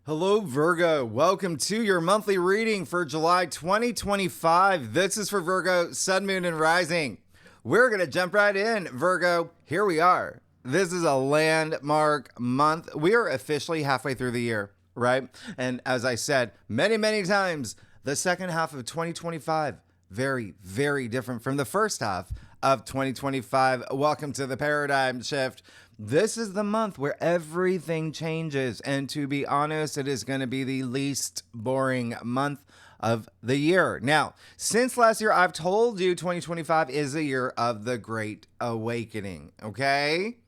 Hello, Virgo. Welcome to your monthly reading for July 2025. This is for Virgo, Sun, Moon, and Rising. We're going to jump right in, Virgo. Here we are. This is a landmark month. We are officially halfway through the year, right? And as I said many, many times, the second half of 2025, very, very different from the first half of 2025. Welcome to the paradigm shift. This is the month where everything changes. And to be honest, it is going to be the least boring month of the year. Now, since last year, I've told you 2025 is a year of the Great Awakening, okay?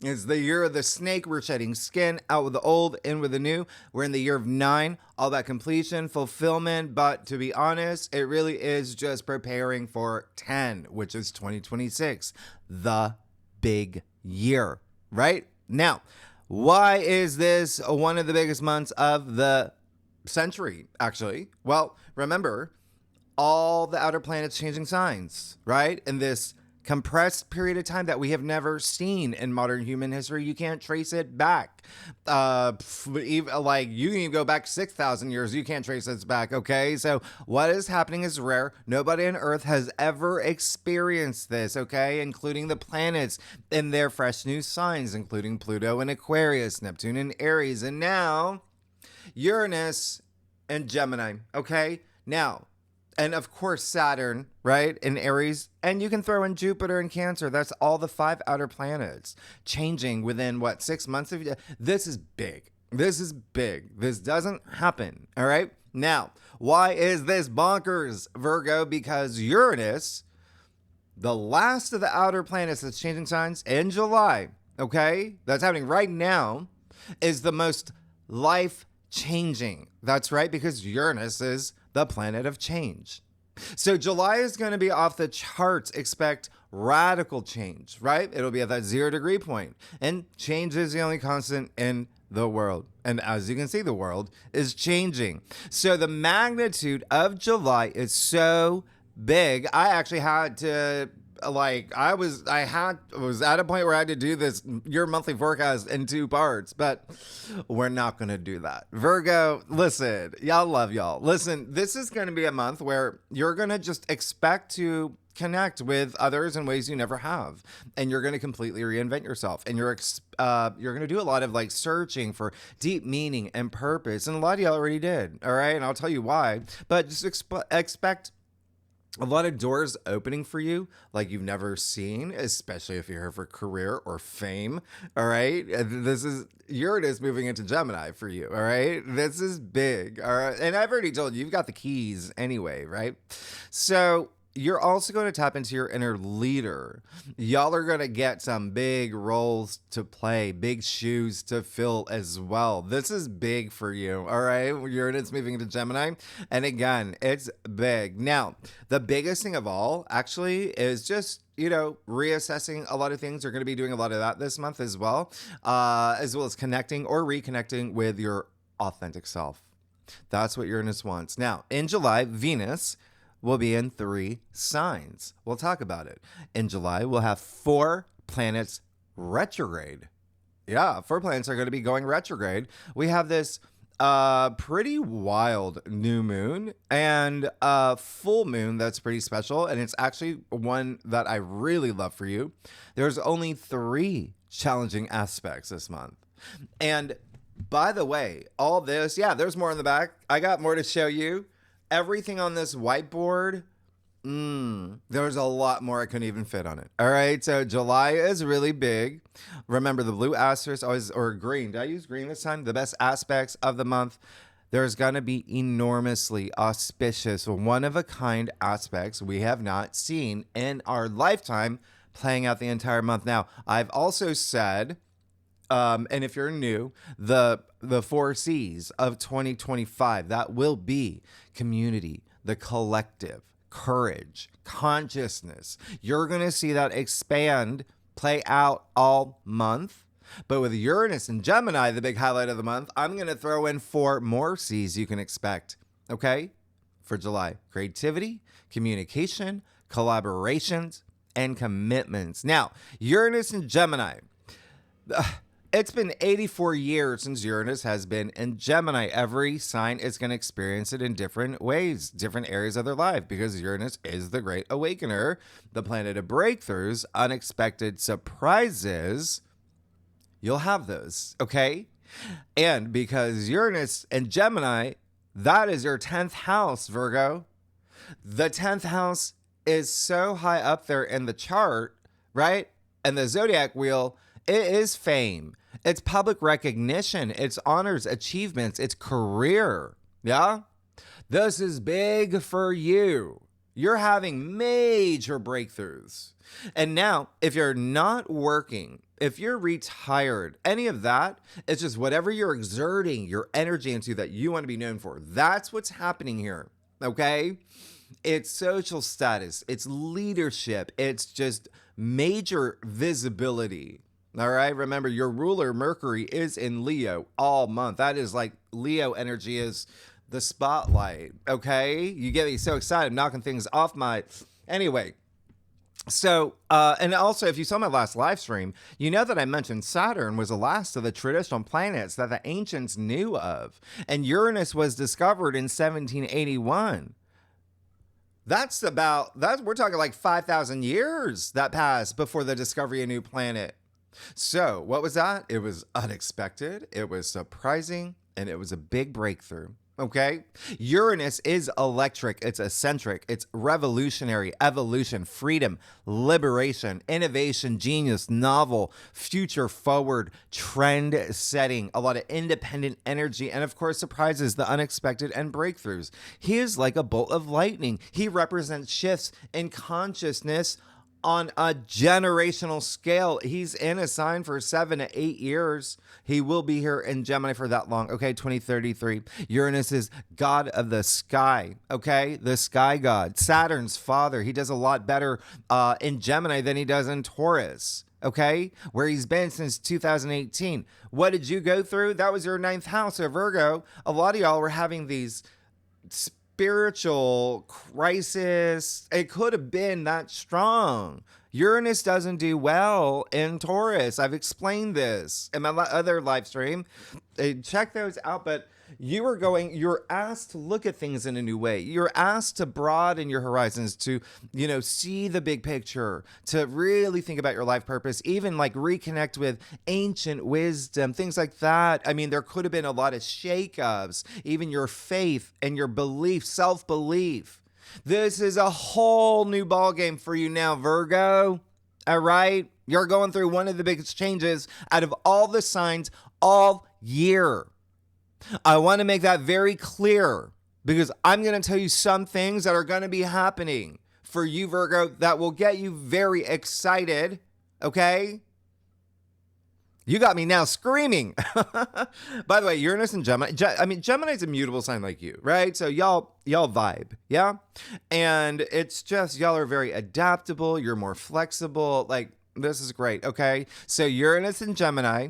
It's the year of the snake. We're shedding skin, out with the old, in with the new. We're in the year of 9, all that completion, fulfillment. But to be honest, it really is just preparing for 10, which is 2026, the big year, right? Now, why is this one of the biggest months of the century, actually? Well, remember, all the outer planets changing signs, right? In this compressed period of time that we have never seen in modern human history. You can't trace it back. Even, like, you can even go back 6,000 years. You can't trace this back, okay? So what is happening is rare. Nobody on Earth has ever experienced this, okay? Including the planets in their fresh new signs, including Pluto and Aquarius, Neptune and Aries, and now Uranus and Gemini, okay? Now, and of course, Saturn, right, in Aries. And you can throw in Jupiter and Cancer. That's all the 5 outer planets changing within, 6 months of you. This is big. This is big. This doesn't happen, all right? Now, why is this bonkers, Virgo? Because Uranus, the last of the outer planets that's changing signs in July, okay, that's happening right now, is the most life-changing. That's right, because Uranus is the planet of change. So July is going to be off the charts. Expect radical change, right? It'll be at that 0 degree point. And change is the only constant in the world. And as you can see, the world is changing. So the magnitude of July is so big. I actually had to I was at a point where I had to do this your monthly forecast in 2 parts, but we're not going to do that. Virgo, listen, y'all love y'all. Listen, this is going to be a month where you're going to just expect to connect with others in ways you never have, and you're going to completely reinvent yourself, and you're going to do a lot of searching for deep meaning and purpose, and a lot of y'all already did, all right? And I'll tell you why, but just expect a lot of doors opening for you like you've never seen, especially if you're here for career or fame, all right? This is Uranus moving into Gemini for you, all right? This is big, all right? And I've already told you, you've got the keys anyway, right? So you're also going to tap into your inner leader. Y'all are going to get some big roles to play, big shoes to fill as well. This is big for you, all right? Uranus moving into Gemini. And again, it's big. Now, the biggest thing of all, actually, is just, reassessing a lot of things. You're going to be doing a lot of that this month as well as connecting or reconnecting with your authentic self. That's what Uranus wants. Now, in July, Venus will be in 3 signs. We'll talk about it. In July, we'll have 4 planets retrograde. Yeah, 4 planets are going to be going retrograde. We have this pretty wild new moon and full moon that's pretty special. And it's actually one that I really love for you. There's only 3 challenging aspects this month. And by the way, all this, there's more in the back. I got more to show you. Everything on this whiteboard, there's a lot more I couldn't even fit on it. All right, so July is really big. Remember the blue asterisk, or green. Did I use green this time? The best aspects of the month. There's going to be enormously auspicious, one-of-a-kind aspects we have not seen in our lifetime playing out the entire month. Now, I've also said, and if you're new, the 4 C's of 2025, that will be community, the collective, courage, consciousness. You're going to see that expand, play out all month. But with Uranus and Gemini, the big highlight of the month, I'm going to throw in 4 more C's you can expect, okay, for July. Creativity, communication, collaborations, and commitments. Now, Uranus and Gemini. It's been 84 years since Uranus has been in Gemini. Every sign is going to experience it in different ways, different areas of their life, because Uranus is the great awakener, the planet of breakthroughs, unexpected surprises. You'll have those, okay? And because Uranus and Gemini, that is your 10th house, Virgo. The 10th house is so high up there in the chart, right? And the zodiac wheel, it is fame. It's public recognition. It's honors, achievements. It's career. Yeah? This is big for you. You're having major breakthroughs. And now, if you're not working, if you're retired, any of that, it's just whatever you're exerting your energy into that you want to be known for. That's what's happening here. Okay? It's social status. It's leadership. It's just major visibility. All right. Remember, your ruler, Mercury, is in Leo all month. That is like Leo energy is the spotlight. Okay. You get me so excited, knocking things off my. Anyway. So, and also, if you saw my last live stream, you know that I mentioned Saturn was the last of the traditional planets that the ancients knew of. And Uranus was discovered in 1781. We're talking like 5,000 years that passed before the discovery of a new planet. So what was that? It was unexpected, it was surprising, and it was a big breakthrough. Okay? Uranus is electric, it's eccentric, it's revolutionary, evolution, freedom, liberation, innovation, genius, novel, future forward, trend setting, a lot of independent energy, and of course surprises, the unexpected, and breakthroughs. He is like a bolt of lightning. He represents shifts in consciousness on a generational scale. He's in a sign for 7 to 8 years. He will be here in Gemini for that long. Okay, 2033. Uranus is god of the sky. Okay, the sky god. Saturn's father. He does a lot better in Gemini than he does in Taurus. Okay, where he's been since 2018. What did you go through? That was your 9th house of Virgo. A lot of y'all were having these spiritual crisis. It could have been that strong. Uranus doesn't do well in Taurus. I've explained this in my other live stream. Check those out. But you're asked to look at things in a new way. You're asked to broaden your horizons, to, see the big picture, to really think about your life purpose, even like reconnect with ancient wisdom, things like that. I mean, there could have been a lot of shakeups, even your faith and your belief, self-belief. This is a whole new ballgame for you now, Virgo. All right? You're going through one of the biggest changes out of all the signs all year. I want to make that very clear, because I'm going to tell you some things that are going to be happening for you, Virgo, that will get you very excited. Okay? You got me now screaming. By the way, Uranus and Gemini. Gemini's a mutable sign like you, right? So y'all vibe, yeah? And it's just, y'all are very adaptable. You're more flexible. Like, this is great, okay? So Uranus and Gemini,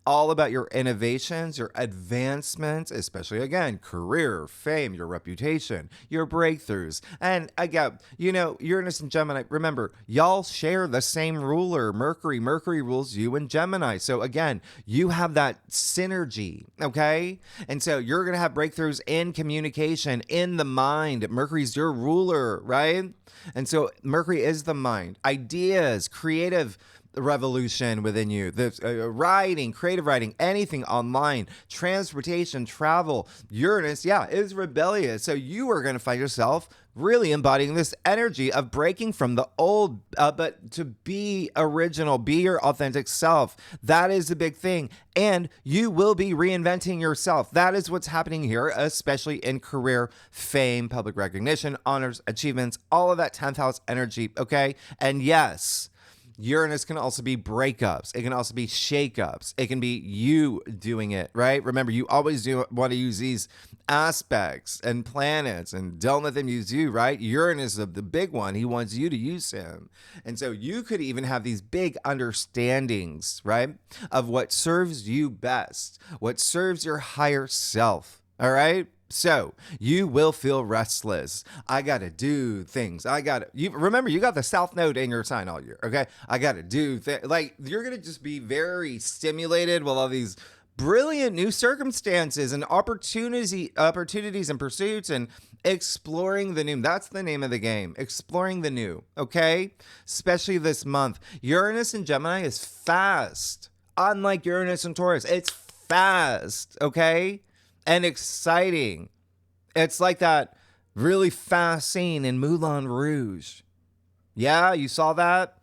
all about your innovations, your advancements, especially, again, career, fame, your reputation, your breakthroughs. And again, Uranus and Gemini, remember, y'all share the same ruler, Mercury. Mercury rules you and Gemini. So again, you have that synergy, okay? And so you're going to have breakthroughs in communication, in the mind. Mercury's your ruler, right? And so Mercury is the mind. Ideas, creative revolution within you, the writing, creative writing, anything online, transportation, travel. Uranus, is rebellious. So you are going to find yourself really embodying this energy of breaking from the old, but to be original, be your authentic self. That is the big thing. And you will be reinventing yourself. That is what's happening here, especially in career, fame, public recognition, honors, achievements, all of that 10th house energy. Okay. And yes, Uranus can also be breakups. It can also be shakeups. It can be you doing it, right? Remember, you always do want to use these aspects and planets, and don't let them use you, right? Uranus is the big one. He wants you to use him. And so you could even have these big understandings, right, of what serves you best, what serves your higher self, all right? So you will feel restless. I got to do things. Remember, you got the South Node in your sign all year. Okay. I got to do things. Like, you're going to just be very stimulated with all these brilliant new circumstances and opportunities and pursuits and exploring the new. That's the name of the game. Exploring the new. Okay. Especially this month. Uranus in Gemini is fast. Unlike Uranus and Taurus, it's fast. Okay. And exciting. It's like that really fast scene in Moulin Rouge. Yeah, you saw that?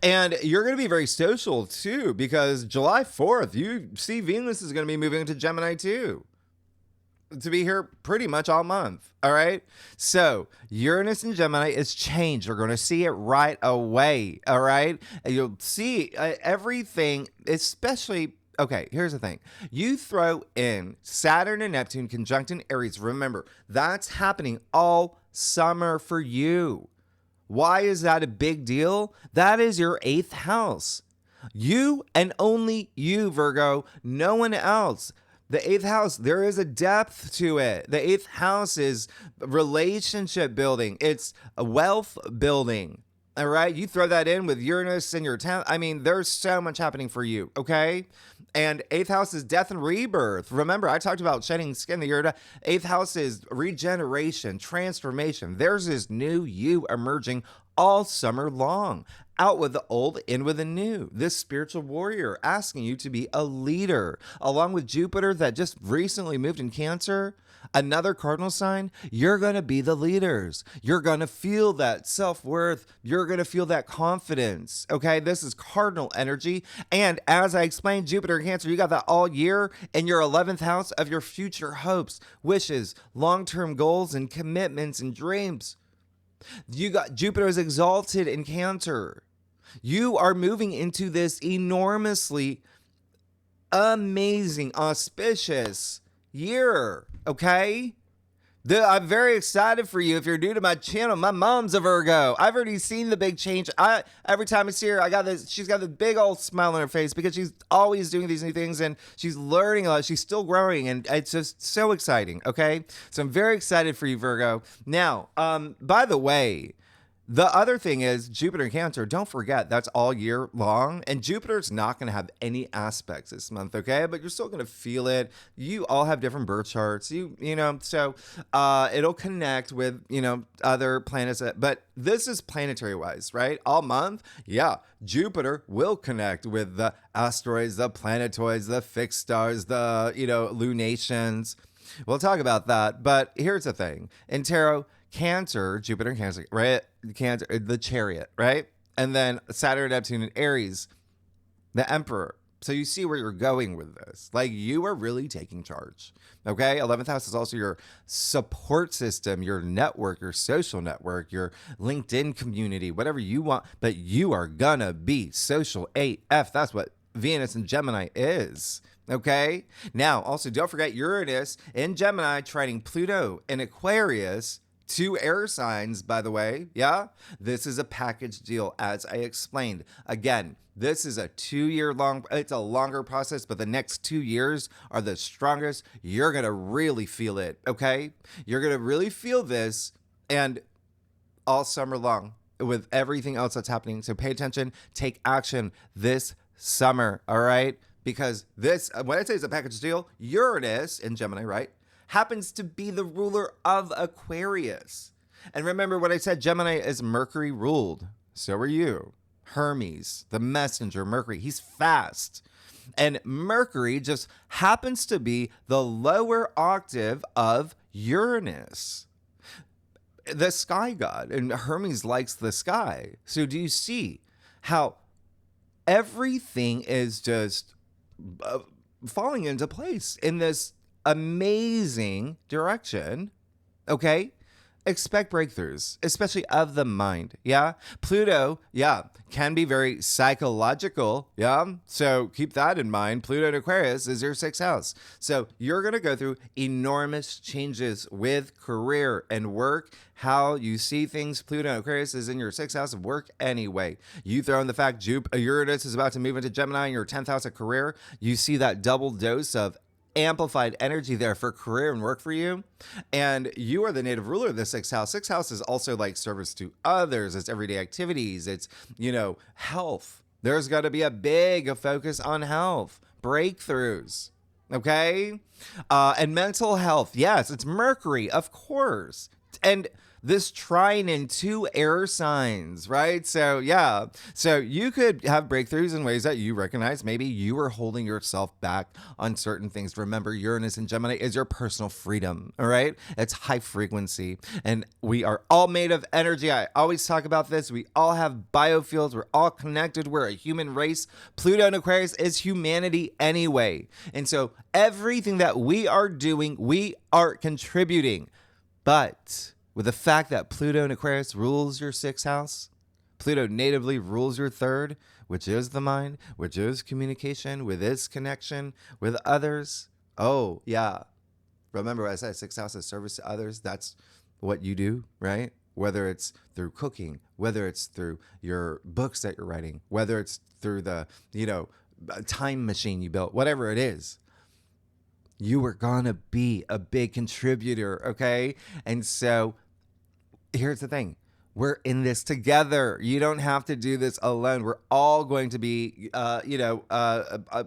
And you're going to be very social too, because July 4th, you see Venus is going to be moving into Gemini too, to be here pretty much all month. All right. So Uranus in Gemini is change. You're going to see it right away. All right. And you'll see everything, especially. Okay, here's the thing. You throw in Saturn and Neptune conjunct in Aries. Remember, that's happening all summer for you. Why is that a big deal? That is your 8th house. You and only you, Virgo, no one else. The 8th house, there is a depth to it. The 8th house is relationship building. It's a wealth building. All right, you throw that in with Uranus in your 10th. I mean, there's so much happening for you, okay? And 8th house is death and rebirth. Remember, I talked about shedding skin the year. 8th house is regeneration, transformation. There's this new you emerging all summer long. Out with the old, in with the new. This spiritual warrior asking you to be a leader. Along with Jupiter that just recently moved in Cancer, another cardinal sign, you're going to be the leaders. You're going to feel that self-worth. You're going to feel that confidence. Okay, this is cardinal energy. And as I explained, Jupiter in Cancer, you got that all year in your 11th house of your future hopes, wishes, long-term goals, and commitments and dreams. You got Jupiter is exalted in Cancer. You are moving into this enormously amazing, auspicious year, okay? I'm very excited for you. If you're new to my channel, my mom's a Virgo. I've already seen the big change. Every time I see her, she's got this big old smile on her face because she's always doing these new things and she's learning a lot. She's still growing and it's just so exciting, okay? So I'm very excited for you, Virgo. Now, by the way, the other thing is Jupiter in Cancer, don't forget, that's all year long. And Jupiter's not going to have any aspects this month, okay? But you're still going to feel it. You all have different birth charts, you know, so it'll connect with, other planets. But this is planetary wise, right? All month, yeah, Jupiter will connect with the asteroids, the planetoids, the fixed stars, the, lunations. We'll talk about that. But here's the thing. In tarot, Cancer, Jupiter in Cancer, right? Cancer, the Chariot, right? And then Saturn, Neptune, and Aries, the Emperor. So you see where you're going with this. Like, you are really taking charge, okay? 11th house is also your support system, your network, your social network, your LinkedIn community, whatever you want. But you are gonna be social AF. That's what Venus and Gemini is. Okay? Now, also, don't forget Uranus in Gemini, trining Pluto in Aquarius. 2 air signs, by the way. Yeah, this is a package deal, as I explained. Again, this is a 2-year long, it's a longer process, but the next 2 years are the strongest. You're going to really feel it, okay? You're going to really feel this and all summer long with everything else that's happening. So pay attention, take action this summer, all right? Because this, when I say it's a package deal, Uranus in Gemini, right, happens to be the ruler of Aquarius. And remember what I said, Gemini is Mercury ruled. So are you. Hermes, the messenger, Mercury, he's fast. And Mercury just happens to be the lower octave of Uranus, the sky god. And Hermes likes the sky. So do you see how everything is just falling into place in this amazing direction, okay? Expect breakthroughs, especially of the mind, yeah? Pluto, yeah, can be very psychological, yeah? So keep that in mind. Pluto in Aquarius is your 6th house. So you're going to go through enormous changes with career and work, how you see things. Pluto in Aquarius is in your 6th house of work anyway. You throw in the fact Uranus is about to move into Gemini in your 10th house of career. You see that double dose of amplified energy there for career and work for you. And you are the native ruler of the sixth house. Sixth house is also like service to others. It's everyday activities. It's, health. There's got to be a big focus on health, breakthroughs. Okay. And mental health. Yes, it's Mercury, of course. And this trine in 2 air signs, right? So, yeah. So you could have breakthroughs in ways that you recognize. Maybe you were holding yourself back on certain things. Remember, Uranus and Gemini is your personal freedom, all right? It's high frequency. And we are all made of energy. I always talk about this. We all have biofields. We're all connected. We're a human race. Pluto in Aquarius is humanity anyway. And so everything that we are doing, we are contributing. But with the fact that Pluto in Aquarius rules your 6th house, Pluto natively rules your 3rd, which is the mind, which is communication, with its connection with others. Oh, yeah. Remember, I said 6th house is service to others. That's what you do, right? Whether it's through cooking, whether it's through your books that you're writing, whether it's through the, time machine you built, whatever it is. You are going to be a big contributor, okay? And so here's the thing. We're in this together. You don't have to do this alone. We're all going to be,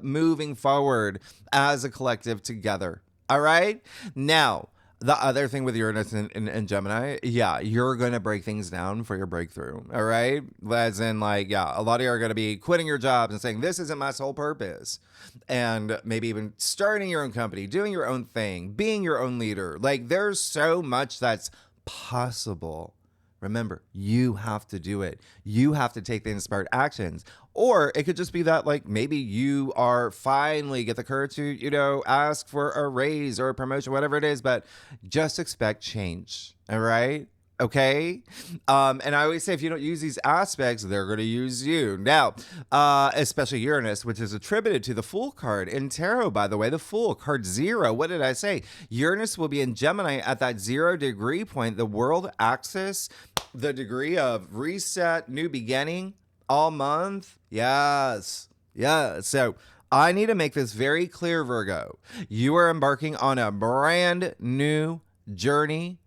moving forward as a collective together. All right? Now, the other thing with Uranus and Gemini, yeah, you're going to break things down for your breakthrough. All right? As in, a lot of you are going to be quitting your jobs and saying, this isn't my sole purpose. And maybe even starting your own company, doing your own thing, being your own leader. There's so much that's possible. Remember, you have to do it. You have to take the inspired actions. Or it could just be that, maybe you are finally get the courage to, ask for a raise or a promotion, whatever it is, but just expect change. All right? Okay. And I always say, if you don't use these aspects, they're going to use you. Now, especially Uranus, which is attributed to the Fool card in tarot, by the way, the Fool card 0. What did I say? Uranus will be in Gemini at that 0 degree point, the world axis, the degree of reset, new beginning, all month. Yes. Yeah. So I need to make this very clear, Virgo. You are embarking on a brand new journey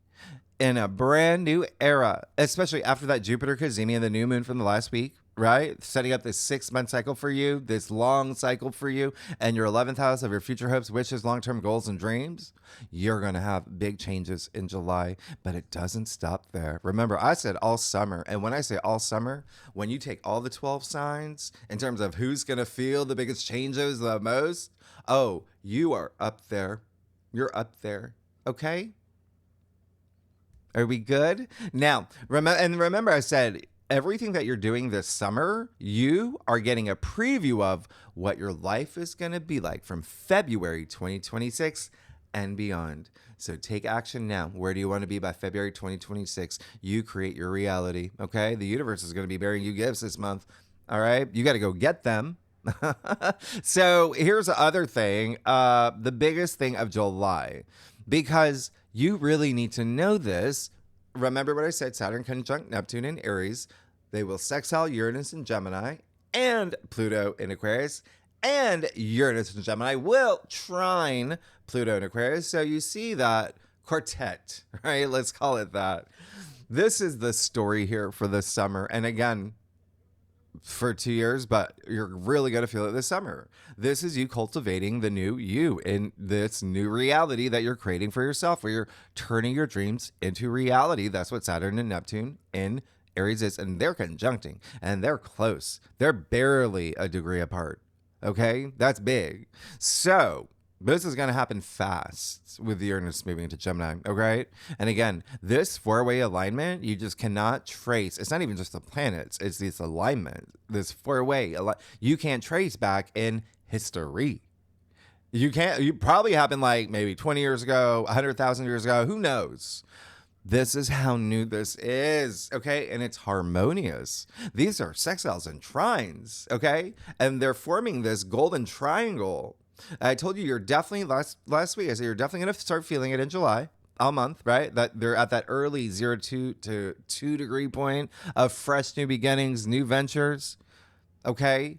in a brand new era, especially after that Jupiter cazimi and the new moon from the last week, right? Setting up this 6-month cycle for you, this long cycle for you, and your 11th house of your future hopes, wishes, long-term goals, and dreams. You're going to have big changes in July, but it doesn't stop there. Remember, I said all summer. And when I say all summer, when you take all the 12 signs in terms of who's going to feel the biggest changes the most, oh, you are up there. You're up there. Okay? Are we good? Now, remember I said everything that you're doing this summer, you are getting a preview of what your life is going to be like from February 2026 and beyond. So take action now. Where do you want to be by February 2026? You create your reality, okay? The universe is going to be bearing you gifts this month, all right? You got to go get them. So here's the other thing, the biggest thing of July, because you really need to know this. Remember what I said, Saturn conjunct Neptune in Aries. They will sextile Uranus in Gemini and Pluto in Aquarius. And Uranus in Gemini will trine Pluto in Aquarius. So you see that quartet, right? Let's call it that. This is the story here for this summer. And again, for 2 years, but you're really going to feel it this summer. This is you cultivating the new you in this new reality that you're creating for yourself, where you're turning your dreams into reality. That's what Saturn and Neptune in Aries is, and they're conjuncting, and they're close. They're barely a degree apart. Okay? That's big. So this is going to happen fast with Uranus moving into Gemini, okay? And again, this 4-way alignment, you just cannot trace. It's not even just the planets. It's this alignment, this 4-way. You can't trace back in history. You can't. You probably happened maybe 20 years ago, 100,000 years ago. Who knows? This is how new this is, okay? And it's harmonious. These are sextiles and trines, okay? And they're forming this golden triangle. I told you you're definitely, last week, I said you're definitely going to start feeling it in July, all month, right? That they're at that early 0 to 2 degree point of fresh new beginnings, new ventures, okay?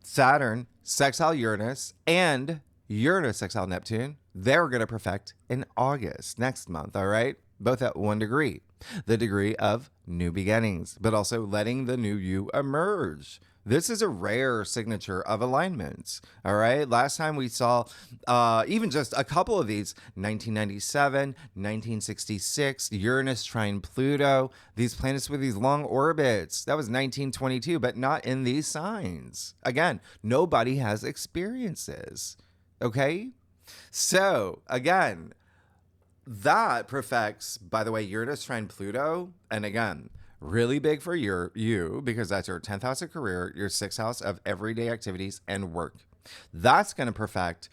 Saturn, sextile Uranus, and Uranus sextile Neptune, they're going to perfect in August next month, all right? Both at 1 degree, the degree of new beginnings, but also letting the new you emerge. This is a rare signature of alignments, all right? Last time we saw even just a couple of these, 1997, 1966, Uranus trine Pluto, these planets with these long orbits. That was 1922, but not in these signs. Again, nobody has experiences, okay? So, again, that perfects, by the way, Uranus trine Pluto, and again, really big for you because that's your 10th house of career, your 6th house of everyday activities and work. That's going to perfect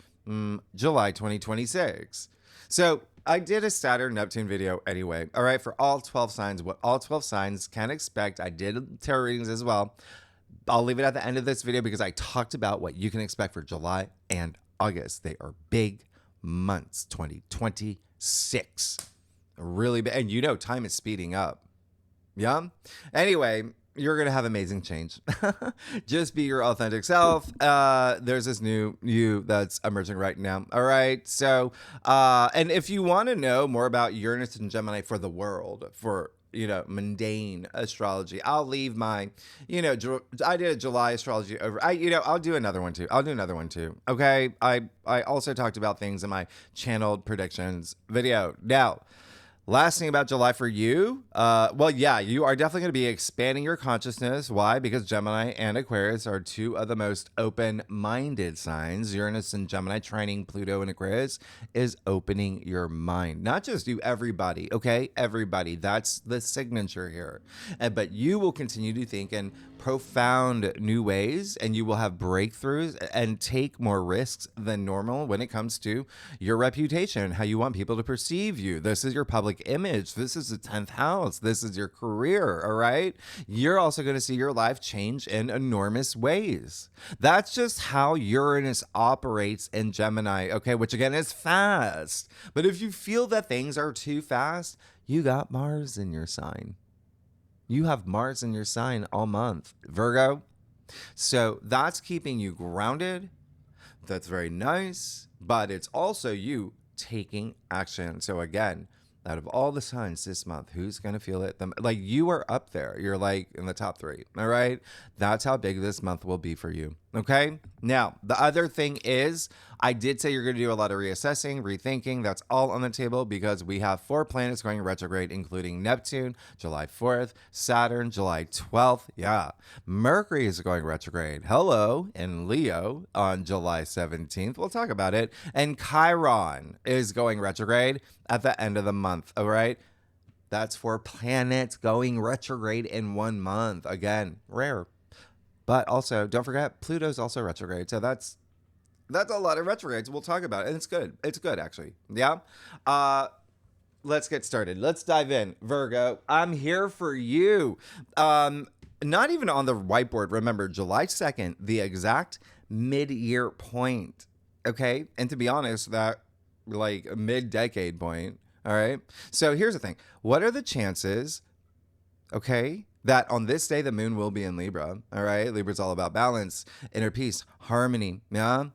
July 2026. So I did a Saturn Neptune video anyway. All right, for all 12 signs, what all 12 signs can expect. I did tarot readings as well. I'll leave it at the end of this video because I talked about what you can expect for July and August. They are big months, 2026. Really big. And you know, time is speeding up. Yeah. Anyway, you're going to have amazing change. Just be your authentic self. There's this new you that's emerging right now. All right. So, and if you want to know more about Uranus and Gemini for the world, for, mundane astrology, I'll leave my, I did a July astrology over. I'll do another one too. Okay. I also talked about things in my channeled predictions video. Now, last thing about July for you, you are definitely going to be expanding your consciousness. Why? Because Gemini and Aquarius are two of the most open-minded signs. Uranus and Gemini trining Pluto and Aquarius is opening your mind. Not just you, everybody, okay? Everybody. That's the signature here. But you will continue to think in profound new ways, and you will have breakthroughs and take more risks than normal when it comes to your reputation, how you want people to perceive you. This is your public image. This is the 10th house. This is your career, all right? You're also going to see your life change in enormous ways. That's just how Uranus operates in Gemini, okay? Which again is fast. But if you feel that things are too fast, you got Mars in your sign. You have Mars in your sign all month, Virgo. So that's keeping you grounded. That's very nice, but it's also you taking action. So again, out of all the signs this month, who's going to feel it? Like you are up there. You're like in the top 3. All right. That's how big this month will be for you. Okay. Now, the other thing is, I did say you're going to do a lot of reassessing, rethinking. That's all on the table because we have 4 planets going retrograde, including Neptune, July 4th, Saturn, July 12th. Yeah. Mercury is going retrograde. Hello. In Leo on July 17th. We'll talk about it. And Chiron is going retrograde at the end of the month. All right. That's 4 planets going retrograde in 1 month. Again, rare. But also, don't forget, Pluto's also retrograde. So that's a lot of retrogrades. We'll talk about it. And it's good. It's good, actually. Yeah. Let's get started. Let's dive in. Virgo, I'm here for you. Not even on the whiteboard. Remember, July 2nd, the exact mid-year point. Okay? And to be honest, that like a mid-decade point. All right? So here's the thing. What are the chances, okay, that on this day, the moon will be in Libra, all right? Libra's all about balance, inner peace, harmony, yeah?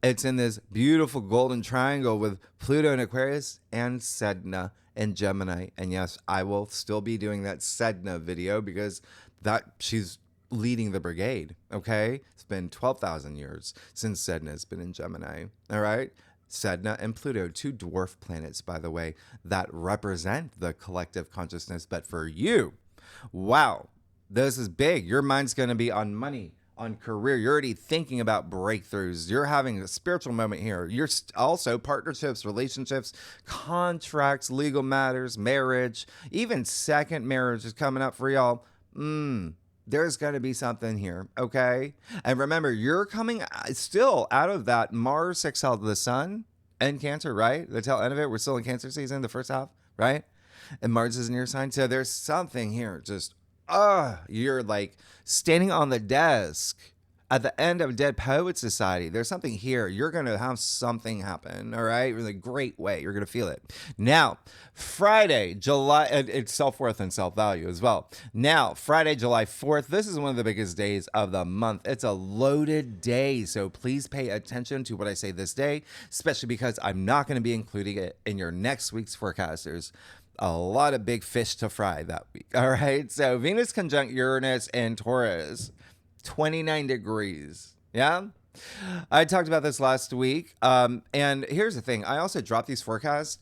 It's in this beautiful golden triangle with Pluto in Aquarius and Sedna in Gemini. And yes, I will still be doing that Sedna video because she's leading the brigade, okay? It's been 12,000 years since Sedna has been in Gemini, all right? Sedna and Pluto, 2 dwarf planets, by the way, that represent the collective consciousness. But for you, wow, this is big. Your mind's going to be on money, on career. You're already thinking about breakthroughs. You're having a spiritual moment here. You're also partnerships, relationships, contracts, legal matters, marriage, even second marriage is coming up for y'all. There's going to be something here, okay? And remember, you're coming still out of that Mars sextile to the sun and Cancer, right? The tail end of it, we're still in Cancer season, the first half, right? And Mars is in your sign. So there's something here. Just, you're like standing on the desk At the end of Dead Poet Society, there's something here. You're going to have something happen, all right? In a great way. You're going to feel it. Now, Friday, July, it's self-worth and self-value as well. Now, Friday, July 4th, this is one of the biggest days of the month. It's a loaded day, so please pay attention to what I say this day, especially because I'm not going to be including it in your next week's forecast. There's a lot of big fish to fry that week, all right? So Venus conjunct Uranus and Taurus. 29 degrees. Yeah. I talked about this last week. And here's the thing. I also dropped these forecasts.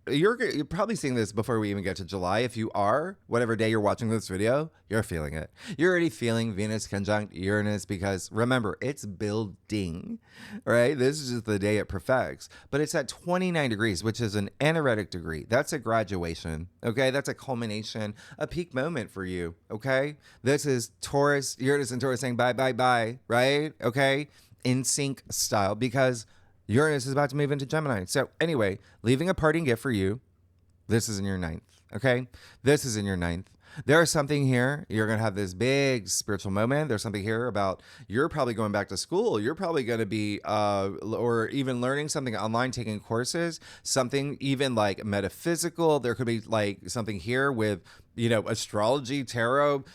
You're probably seeing this before we even get to July. If you are, whatever day you're watching this video, you're feeling it. You're already feeling Venus conjunct Uranus because remember, it's building, right? This is just the day it perfects. But it's at 29 degrees, which is an anaretic degree. That's a graduation, okay? That's a culmination, a peak moment for you, okay? This is Taurus, Uranus and Taurus saying bye, bye, bye, right? Okay? In sync style because Uranus is about to move into Gemini. So anyway, leaving a parting gift for you. This is in your ninth, okay? This is in your ninth. There's something here. You're going to have this big spiritual moment. There's something here about you're probably going back to school. You're probably going to be, or even learning something online, taking courses, something even like metaphysical. There could be like something here with, astrology, tarot.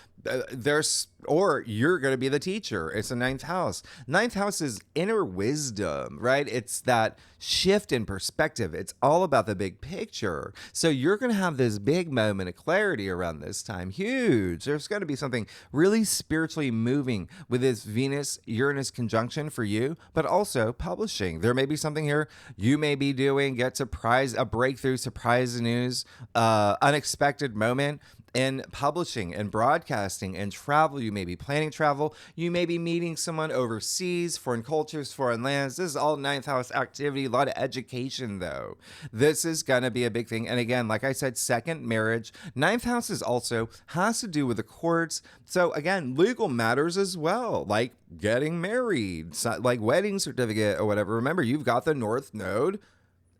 Or you're going to be the teacher. It's the ninth house. Ninth house is inner wisdom, right? It's that shift in perspective. It's all about the big picture. So you're going to have this big moment of clarity around this time. Huge. There's going to be something really spiritually moving with this Venus-Uranus conjunction for you, but also publishing. There may be something here you may be doing, a breakthrough, surprise news, unexpected moment in publishing and broadcasting and travel. You may be planning travel. You may be meeting someone overseas, foreign cultures, foreign lands. This is all ninth house activity, a lot of education though. This is going to be a big thing. And again, like I said, second marriage. Ninth house is also has to do with the courts. So again, legal matters as well, like getting married, like wedding certificate or whatever. Remember, you've got the North Node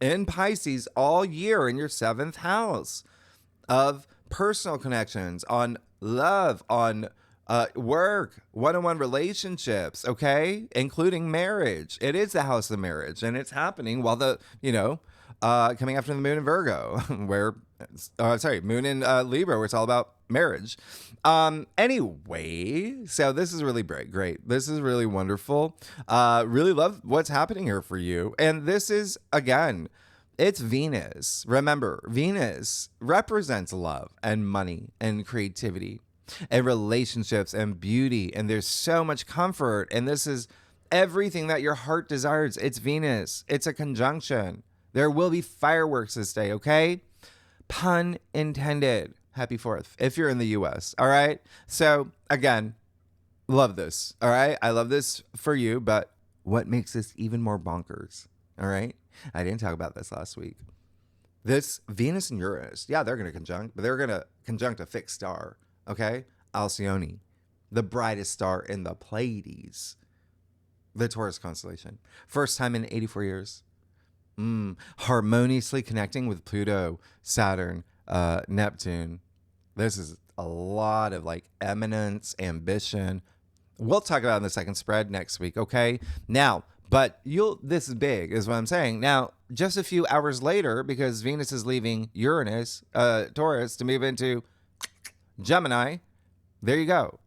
in Pisces all year in your seventh house of personal connections, on love, on work, one-on-one relationships, okay? Including marriage. It is the house of marriage, and it's happening while coming after the moon in Virgo, moon in Libra, where it's all about marriage. Anyway, so this is really great. This is really wonderful. Really love what's happening here for you. And this is, again, it's Venus. Remember, Venus represents love and money and creativity and relationships and beauty. And there's so much comfort. And this is everything that your heart desires. It's Venus. It's a conjunction. There will be fireworks this day, okay? Pun intended. Happy 4th if you're in the US, all right? So, again, love this, all right? I love this for you, but what makes this even more bonkers, all right? I didn't talk about this last week. This Venus and Uranus, yeah, they're going to conjunct, but they're going to conjunct a fixed star, okay? Alcyone, the brightest star in the Pleiades, the Taurus constellation. First time in 84 years. Harmoniously connecting with Pluto, Saturn, Neptune. This is a lot of like eminence, ambition. We'll talk about it in the second spread next week, okay? Now, but this is big, is what I'm saying. Now, just a few hours later, because Venus is leaving Uranus, Taurus, to move into Gemini, there you go.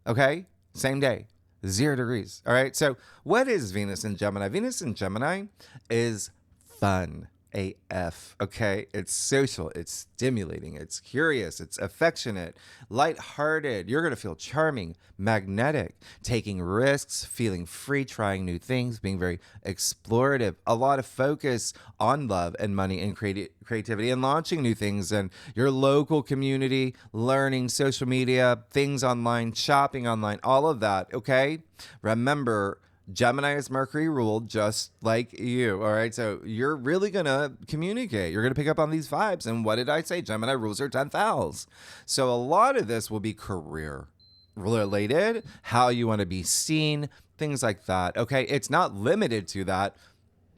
Okay? Same day. 0 degrees. All right? So what is Venus in Gemini? Venus in Gemini is fun. AF, okay? It's social, it's stimulating, it's curious, it's affectionate, lighthearted. You're going to feel charming, magnetic, taking risks, feeling free, trying new things, being very explorative. A lot of focus on love and money and creativity and launching new things in your local community, learning, social media, things online, shopping online, all of that, okay? Remember, Gemini is Mercury ruled just like you. All right. So you're really going to communicate. You're going to pick up on these vibes. And what did I say? Gemini rules your 10th house. So a lot of this will be career related, how you want to be seen, things like that. Okay. It's not limited to that.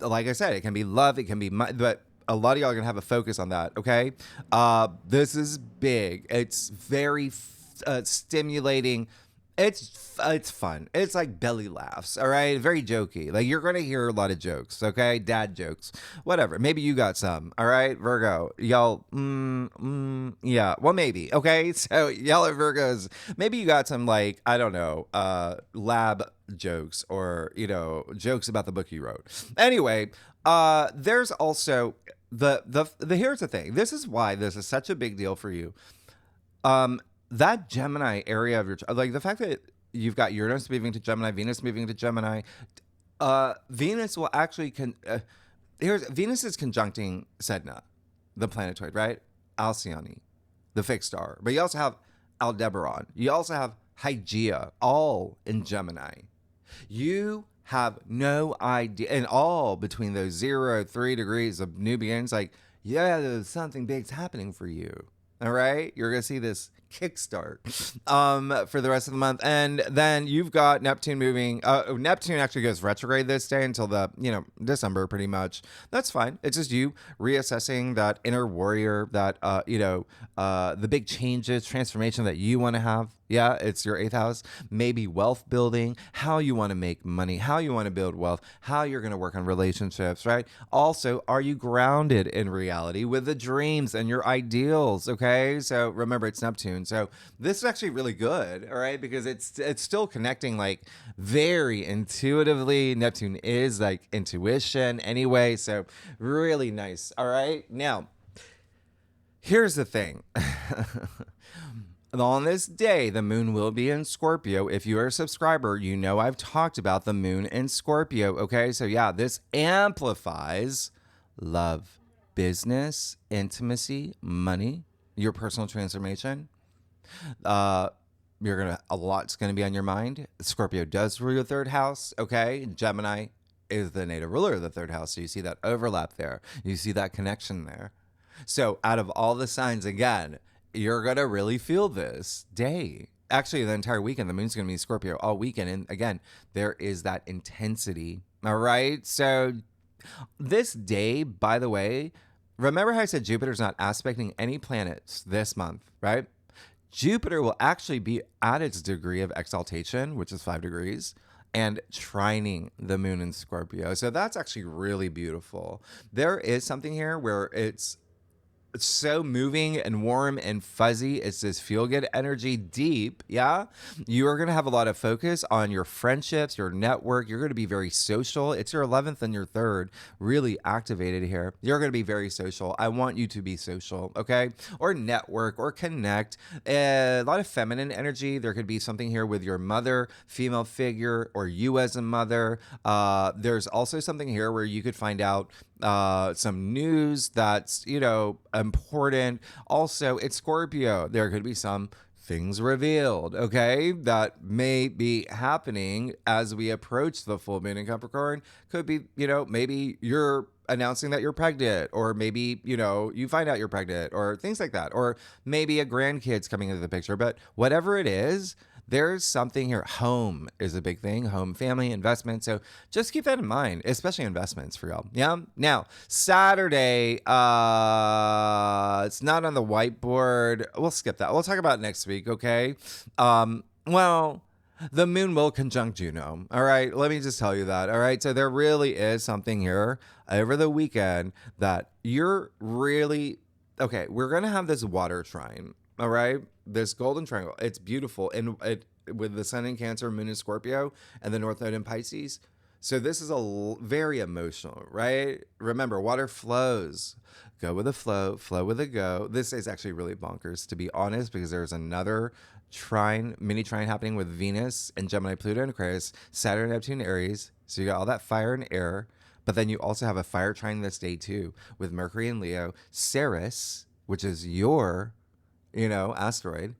Like I said, it can be love. It can be, but a lot of y'all are going to have a focus on that. Okay. This is big. It's very stimulating It's fun. It's like belly laughs, all right? Very jokey. Like you're gonna hear a lot of jokes, okay? Dad jokes, whatever. Maybe you got some, all right? Virgo, y'all, yeah. Well, maybe, okay? So y'all are Virgos. Maybe you got some like I don't know, lab jokes or jokes about the book you wrote. Anyway, there's also the here's the thing. This is why this is such a big deal for you. That Gemini area of your like the fact that you've got Uranus moving to Gemini, Venus moving to Gemini, Venus will actually Venus is conjuncting Sedna, the planetoid, right? Alcyone, the fixed star, but you also have Aldebaran, you also have Hygeia, all in Gemini. You have no idea, and all between those 0-3 degrees of new beginnings. Like, yeah, there's something big's happening for you. All right, you're gonna see this kickstart for the rest of the month, and then you've got Neptune moving. Neptune actually goes retrograde this day until the December, pretty much. That's fine. It's just you reassessing that inner warrior, that the big changes, transformation that you want to have. Yeah, it's your 8th house. Maybe wealth building, how you want to make money, how you want to build wealth, how you're going to work on relationships, right? Also, are you grounded in reality with the dreams and your ideals? Okay, so remember it's Neptune. So this is actually really good, all right, because it's still connecting like very intuitively. Neptune is like intuition anyway, so really nice. All right, now here's the thing. On this day, the moon will be in Scorpio. If you are a subscriber, you know I've talked about the moon in Scorpio. Okay, so yeah, this amplifies love, business, intimacy, money, your personal transformation. A lot's gonna be on your mind. Scorpio does rule the 3rd house. Okay, Gemini is the native ruler of the 3rd house. So you see that overlap there. You see that connection there. So out of all the signs, again, you're going to really feel this day. Actually, the entire weekend, the moon's going to be in Scorpio all weekend. And again, there is that intensity. All right. So this day, by the way, remember how I said Jupiter's not aspecting any planets this month, right? Jupiter will actually be at its degree of exaltation, which is 5 degrees, and trining the moon in Scorpio. So that's actually really beautiful. There is something here where it's so moving and warm and fuzzy. It's this feel good energy, deep. Yeah. You are going to have a lot of focus on your friendships, your network. You're going to be very social. It's your 11th and your 3rd really activated here. You're going to be very social. I want you to be social. Okay. Or network or connect. A lot of feminine energy. There could be something here with your mother, female figure, or you as a mother. There's also something here where you could find out some news that's important. Also, it's Scorpio. There could be some things revealed, okay, that may be happening as we approach the full moon in Capricorn. Could be, maybe you're announcing that you're pregnant, or maybe, you find out you're pregnant, or things like that, or maybe a grandkid's coming into the picture. But whatever it is, there's something here. Home is a big thing. Home, family, investment. So just keep that in mind, especially investments for y'all. Yeah. Now, Saturday, it's not on the whiteboard. We'll skip that. We'll talk about it next week. Okay. Well, the moon will conjunct Juno. All right. Let me just tell you that. All right. So there really is something here over the weekend that you're really, okay, we're going to have this water trine. All right. This golden triangle. It's beautiful. And with the sun in Cancer, moon in Scorpio, and the North Node in Pisces. So this is very emotional, right? Remember, water flows. Go with the flow, flow with the go. This is actually really bonkers, to be honest, because there's another mini trine happening with Venus and Gemini, Pluto, and Aquarius, Saturn, Neptune, Aries. So you got all that fire and air. But then you also have a fire trine this day, too, with Mercury and Leo, Ceres, which is your asteroid,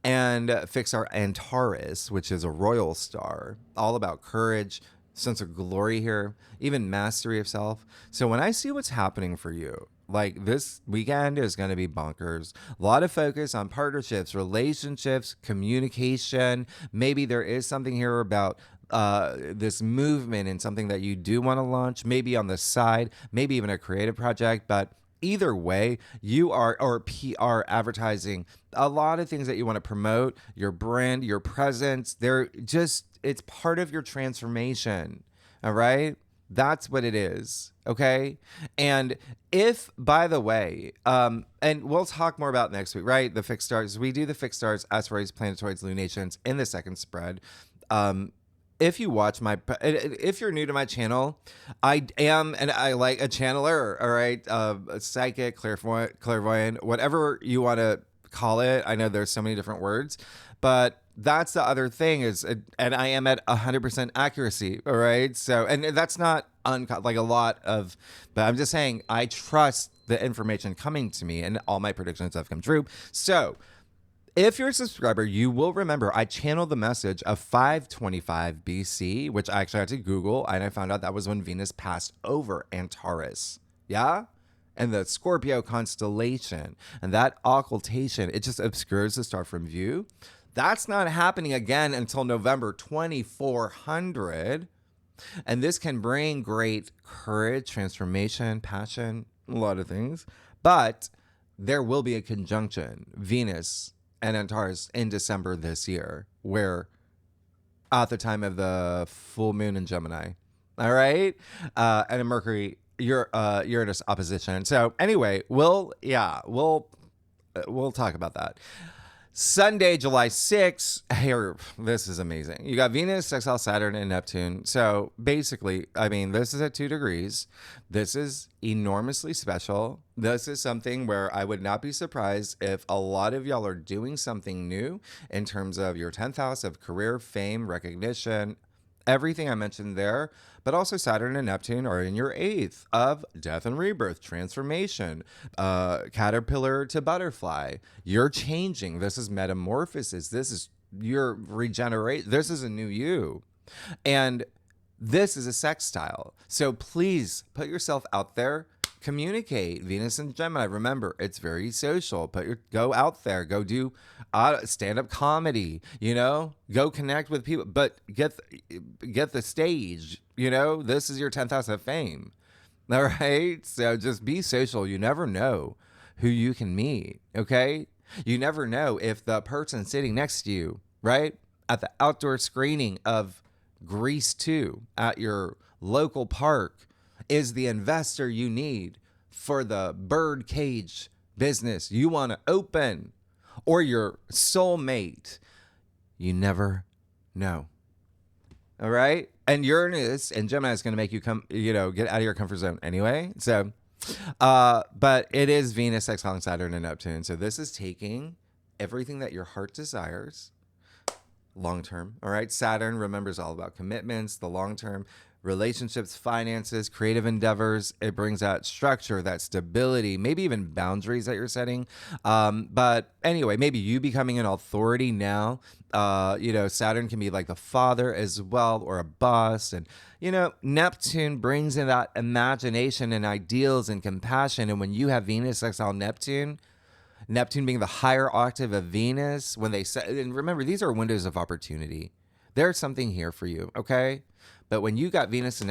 and Fixar Antares, which is a royal star, all about courage, sense of glory here, even mastery of self. So when I see what's happening for you, like this weekend is going to be bonkers. A lot of focus on partnerships, relationships, communication. Maybe there is something here about this movement and something that you do want to launch, maybe on the side, maybe even a creative project, but either way, you are, or PR, advertising, a lot of things that you want to promote, your brand, your presence, it's part of your transformation. All right. That's what it is. Okay. And if, by the way, and we'll talk more about next week, right? The fixed stars, we do the fixed stars, asteroids, planetoids, lunations in the second spread. If you watch if you're new to my channel, I am, and I like a channeler, all right? A psychic, clairvoyant, whatever you want to call it. I know there's so many different words, but that's the other thing and I am at 100% accuracy, all right? So, and that's not like a lot of, but I'm just saying I trust the information coming to me, and all my predictions have come true. So, if you're a subscriber, you will remember I channeled the message of 525 BC, which I actually had to Google, and I found out that was when Venus passed over Antares. Yeah? And the Scorpio constellation, and that occultation, it just obscures the star from view. That's not happening again until November 2400. And this can bring great courage, transformation, passion, a lot of things. But there will be a conjunction, Venus and Antares, in December this year, where at the time of the full moon in Gemini, all right, and a Mercury Uranus opposition. So anyway, we'll talk about that. Sunday, July 6th, here, this is amazing. You got Venus, sextile Saturn, and Neptune. So basically, I mean, this is at 2 degrees. This is enormously special. This is something where I would not be surprised if a lot of y'all are doing something new in terms of your 10th house of career, fame, recognition, everything I mentioned there, but also Saturn and Neptune are in your 8th of death and rebirth, transformation, caterpillar to butterfly. You're changing. This is metamorphosis. This is your regenerate. This is a new you. And this is a sextile. So please put yourself out there. Communicate. Venus and Gemini. Remember, it's very social. Go out there. Go do stand-up comedy. Go connect with people. But get the stage. This is your 10th house of fame. All right. So just be social. You never know who you can meet. Okay. You never know if the person sitting next to you, right, at the outdoor screening of Grease 2 at your local park, is the investor you need for the bird cage business you want to open, or your soulmate. You never know. All right. And Uranus and Gemini is going to make you get out of your comfort zone anyway. So, but it is Venus, sextile Saturn and Neptune. So this is taking everything that your heart desires long term. All right. Saturn, remember, is all about commitments, the long term. Relationships, finances, creative endeavors. It brings out structure, that stability, maybe even boundaries that you're setting. But anyway, maybe you becoming an authority now. Saturn can be like the father as well, or a boss. And, Neptune brings in that imagination and ideals and compassion. And when you have Venus sextile Neptune being the higher octave of Venus, and remember, these are windows of opportunity. There's something here for you, okay? But when you got Venus and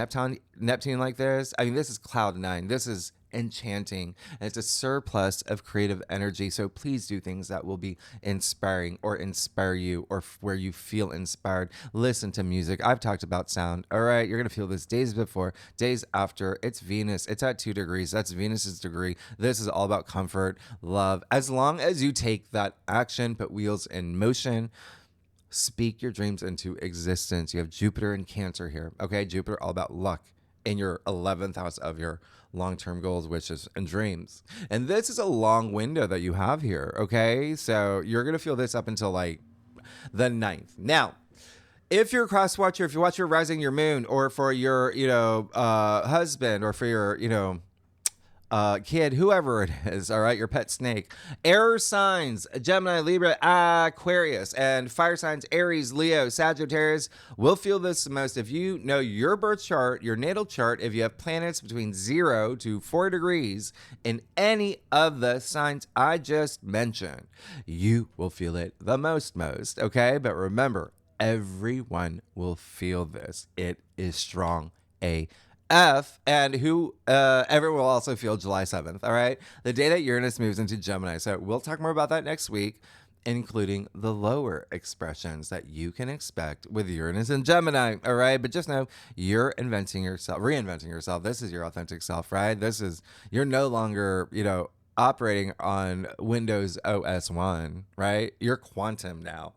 Neptune like this, I mean, this is cloud 9. This is enchanting. And it's a surplus of creative energy. So please do things that will be inspiring or inspire you, or where you feel inspired. Listen to music. I've talked about sound. All right. You're going to feel this days before, days after. It's Venus. It's at 2 degrees. That's Venus's degree. This is all about comfort, love. As long as you take that action, put wheels in motion, speak your dreams into existence. You have Jupiter and Cancer here. Okay. Jupiter, all about luck in your 11th house of your long-term goals, wishes, and dreams. And this is a long window that you have here. Okay. So you're going to feel this up until like the 9th. Now, if you're a cross watcher, if you watch your rising, your moon, or for your, husband, or for your, kid, whoever it is, all right, your pet snake. Air signs, Gemini, Libra, Aquarius, and fire signs, Aries, Leo, Sagittarius, will feel this the most. If you know your birth chart, your natal chart, if you have planets between 0 to 4 degrees in any of the signs I just mentioned, you will feel it the most, okay? But remember, everyone will feel this. It is strong AF. and who everyone will also feel July 7th, all right? The day that Uranus moves into Gemini. So we'll talk more about that next week, including the lower expressions that you can expect with Uranus and Gemini, all right? But just know you're reinventing yourself. This is your authentic self, right? You're no longer, operating on Windows OS 1, right? You're quantum now.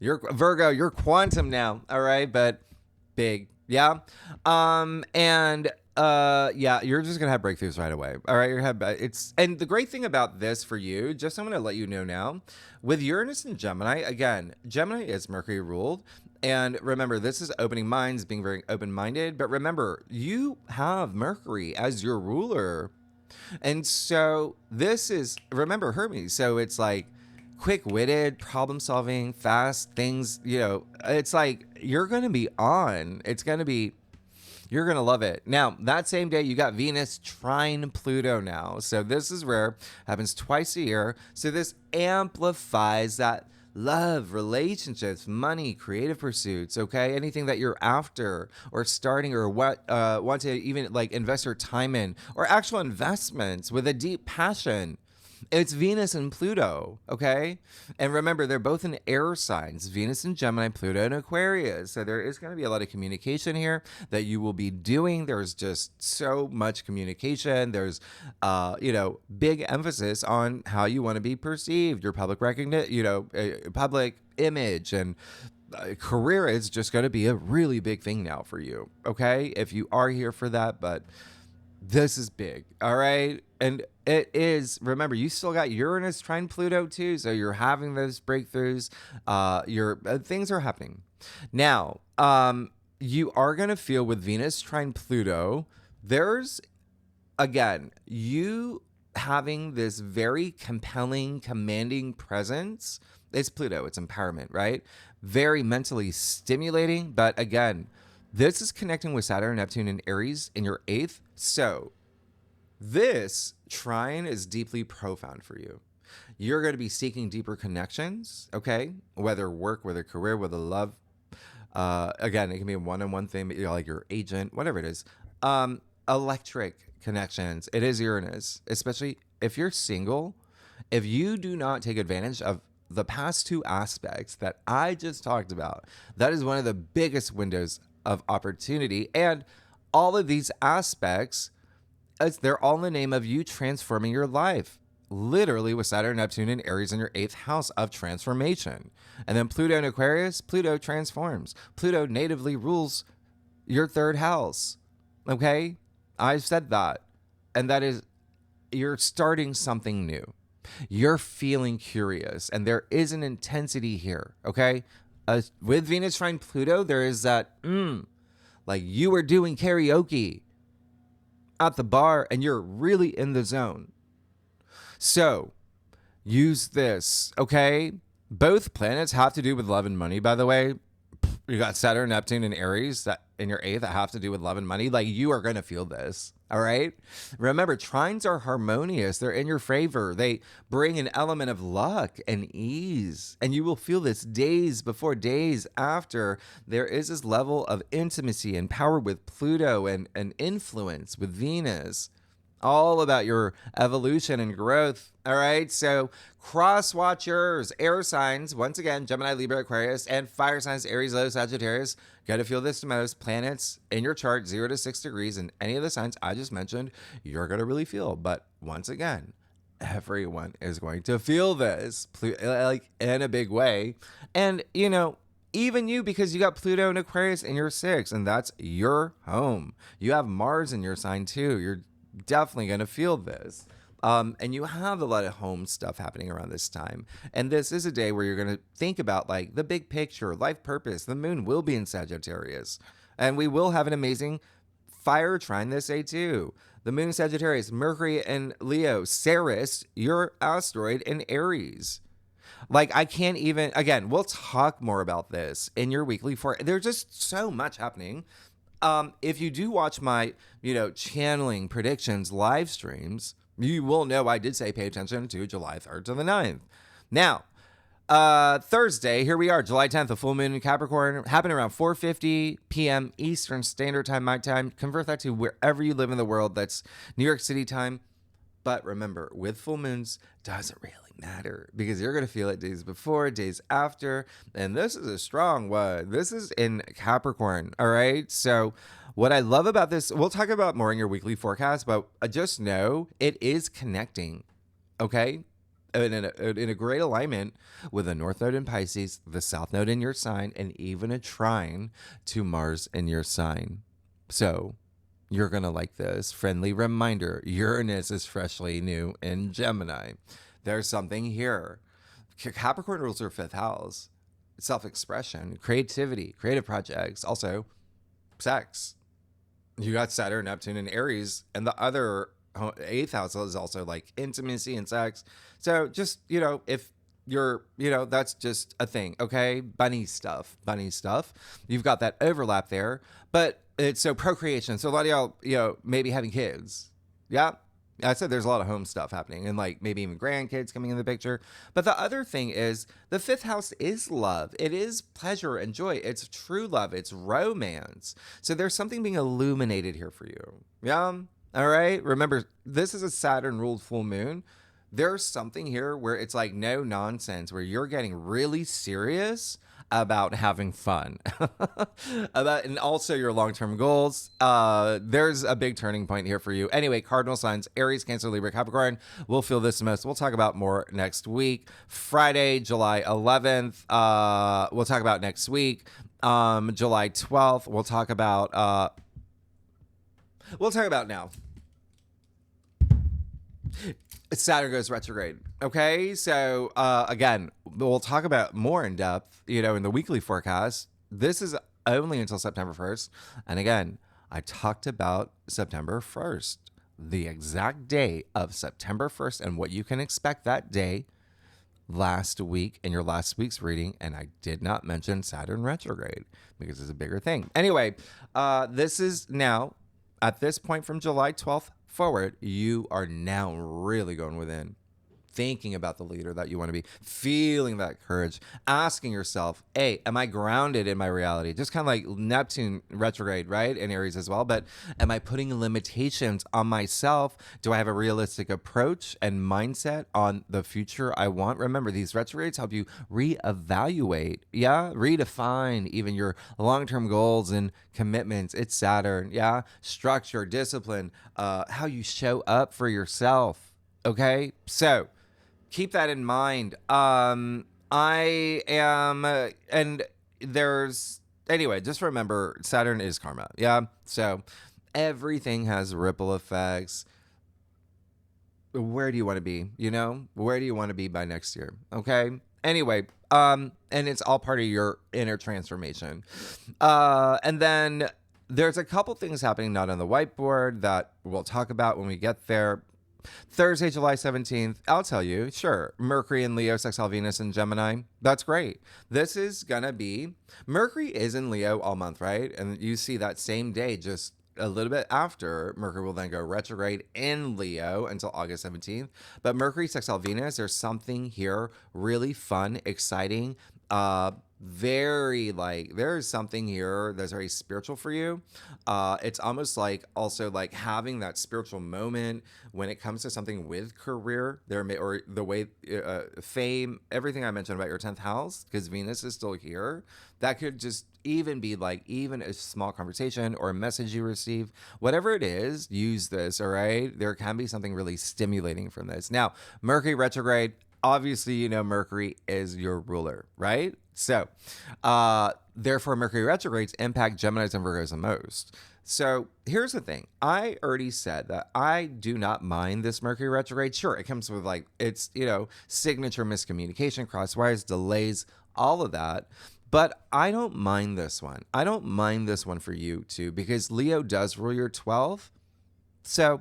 You're Virgo, you're quantum now, all right? But big. Yeah. Yeah, you're just gonna have breakthroughs right away. All right. And the great thing about this for you, just I'm gonna let you know now, with Uranus and Gemini, again, Gemini is Mercury ruled. And remember, this is opening minds, being very open-minded. But remember, you have Mercury as your ruler. And so remember Hermes. So it's like quick-witted, problem-solving, fast things, it's like you're going to be on. You're going to love it. Now, that same day, you got Venus trine Pluto now. So this is rare, happens twice a year. So this amplifies that love, relationships, money, creative pursuits, okay? Anything that you're after or starting or want to even like invest your time in, or actual investments with a deep passion. It's Venus and Pluto, okay? And remember, they're both in air signs, Venus and Gemini, Pluto and Aquarius. So there is going to be a lot of communication here that you will be doing. There's just so much communication. There's, big emphasis on how you want to be perceived, your public recognition, public image, and career is just going to be a really big thing now for you, okay? If you are here for that, but this is big, all right? And it is, remember, you still got Uranus trine Pluto too, so you're having those breakthroughs. Things are happening. Now, you are going to feel with Venus trine Pluto, there's, again, you having this very compelling, commanding presence. It's Pluto, it's empowerment, right? Very mentally stimulating, but again, this is connecting with Saturn, Neptune, and Aries in your 8th. So this trine is deeply profound for you. You're going to be seeking deeper connections, okay? Whether work, whether career, whether love. Again, it can be a one-on-one thing, like your agent, whatever it is. Electric connections. It is Uranus, especially if you're single. If you do not take advantage of the past two aspects that I just talked about, that is one of the biggest windows of opportunity. And all of these aspects, they're all in the name of you transforming your life. Literally with Saturn, Neptune, and Aries in your 8th house of transformation. And then Pluto and Aquarius, Pluto transforms. Pluto natively rules your 3rd house. Okay? I've said that. And that is, you're starting something new. You're feeling curious. And there is an intensity here. Okay? With Venus trine Pluto, there is that, like you were doing karaoke at the bar and you're really in the zone. So use this, okay? Both planets have to do with love and money, by the way. You got Saturn, Neptune, and Aries that in your 8th that have to do with love and money. Like you are going to feel this, all right? Remember, trines are harmonious. They're in your favor. They bring an element of luck and ease. And you will feel this days before, days after. There is this level of intimacy and power with Pluto and influence with Venus. All about your evolution and growth. All right. So cross watchers, air signs, once again, Gemini, Libra, Aquarius, and fire signs, Aries, Leo, Sagittarius. Got to feel this the most. Planets in your chart, 0 to 6 degrees, and any of the signs I just mentioned, you're going to really feel. But once again, everyone is going to feel this like in a big way. And, even you, because you got Pluto and Aquarius in your 6th, and that's your home. You have Mars in your sign too. You're definitely going to feel this. And you have a lot of home stuff happening around this time. And this is a day where you're going to think about like the big picture, life purpose. The moon will be in Sagittarius. And we will have an amazing fire trine this day too. The moon in Sagittarius, Mercury and Leo, Ceres, your asteroid in Aries. Like I can't even, again, we'll talk more about this in your weekly there's just so much happening. If you do watch my, channeling predictions live streams, you will know I did say pay attention to July 3rd to the 9th. Now, Thursday, here we are, July 10th, the full moon in Capricorn, happened around 4:50 p.m. Eastern Standard Time, my time. Convert that to wherever you live in the world. That's New York City time. But remember, with full moons, doesn't really matter because you're going to feel it days before, days after. And this is a strong one. This is in Capricorn. All right. So what I love about this, we'll talk about more in your weekly forecast, but just know it is connecting. Okay. In a great alignment with the North Node in Pisces, the South Node in your sign, and even a trine to Mars in your sign. So you're going to like this. Friendly reminder, Uranus is freshly new in Gemini. There's something here. Capricorn rules your fifth house. Self-expression, creativity, creative projects, also sex. You got Saturn, Neptune, and Aries, and the other eighth house is also like intimacy and sex. So just, if you're, that's just a thing, okay? Bunny stuff. You've got that overlap there, but it's so procreation. So a lot of y'all, maybe having kids. Yeah. I said there's a lot of home stuff happening and like maybe even grandkids coming in the picture. But the other thing is the fifth house is love. It is pleasure and joy. It's true love. It's romance. So there's something being illuminated here for you. Yeah. All right. Remember, this is a Saturn ruled full moon. There's something here where it's like no nonsense, where you're getting really serious about having fun and also your long-term goals. There's a big turning point here for you. Anyway, cardinal signs, Aries, Cancer, Libra, Capricorn. We'll feel this most. We'll talk about more next week. Friday, July 11th. We'll talk about next week. July 12th. We'll talk about now. Saturn goes retrograde. Okay, so again, we'll talk about more in depth, in the weekly forecast. This is only until September 1st. And again, I talked about September 1st, the exact day of September 1st and what you can expect that day last week in your last week's reading. And I did not mention Saturn retrograde because it's a bigger thing. Anyway, this is now at this point from July 12th forward, you are now really going within, thinking about the leader that you want to be, feeling that courage, asking yourself, hey, am I grounded in my reality? Just kind of like Neptune retrograde, right? In Aries as well. But am I putting limitations on myself? Do I have a realistic approach and mindset on the future I want? Remember, these retrogrades help you reevaluate, redefine even your long-term goals and commitments. It's Saturn, structure, discipline, how you show up for yourself. Okay, so keep that in mind. I am, and anyway, just remember, Saturn is karma. Yeah. So everything has ripple effects. Where do you want to be? Where do you want to be by next year? Okay. Anyway, and it's all part of your inner transformation. And then there's a couple things happening not on the whiteboard that we'll talk about when we get there. Thursday, July 17th, I'll tell you, sure, Mercury in Leo, sextile Venus in Gemini. That's great. This is going to be, Mercury is in Leo all month, right? And you see that same day, just a little bit after, Mercury will then go retrograde in Leo until August 17th. But Mercury, sextile Venus, there's something here really fun, exciting, there's something here that's very spiritual for you. It's almost like also like having that spiritual moment when it comes to something with career or the way fame, everything I mentioned about your 10th house, because Venus is still here. That could just even be like even a small conversation or a message you receive, whatever it is, use this. All right. There can be something really stimulating from this. Now, Mercury retrograde, obviously, Mercury is your ruler, right? So, therefore, Mercury retrogrades impact Geminis and Virgos the most. So here's the thing. I already said that I do not mind this Mercury retrograde. Sure, it comes with it's, signature miscommunication, crosswires, delays, all of that. But I don't mind this one. I don't mind this one for you too, because Leo does rule your 12th. So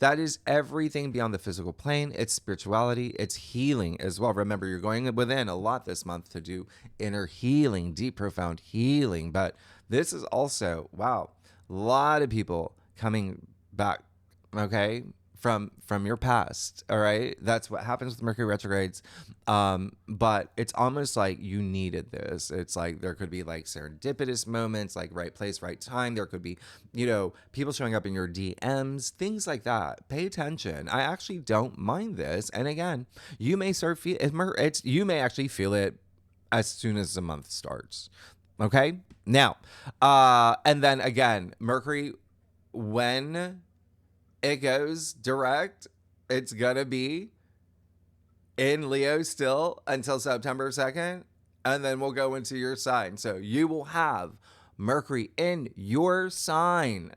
that is everything beyond the physical plane. It's spirituality. It's healing as well. Remember, you're going within a lot this month to do inner healing, deep, profound healing. But this is also, wow, a lot of people coming back, okay? from your past. All right, that's what happens with Mercury retrogrades. But it's almost like you needed this. It's like there could be like serendipitous moments, like right place, right time. There could be, people showing up in your DMs, things like that. Pay attention. I actually don't mind this. And again, you may you may actually feel it as soon as the month starts. Okay, now, and then again, Mercury, when it goes direct, it's gonna be in Leo still until September 2nd, and then we'll go into your sign. So you will have Mercury in your sign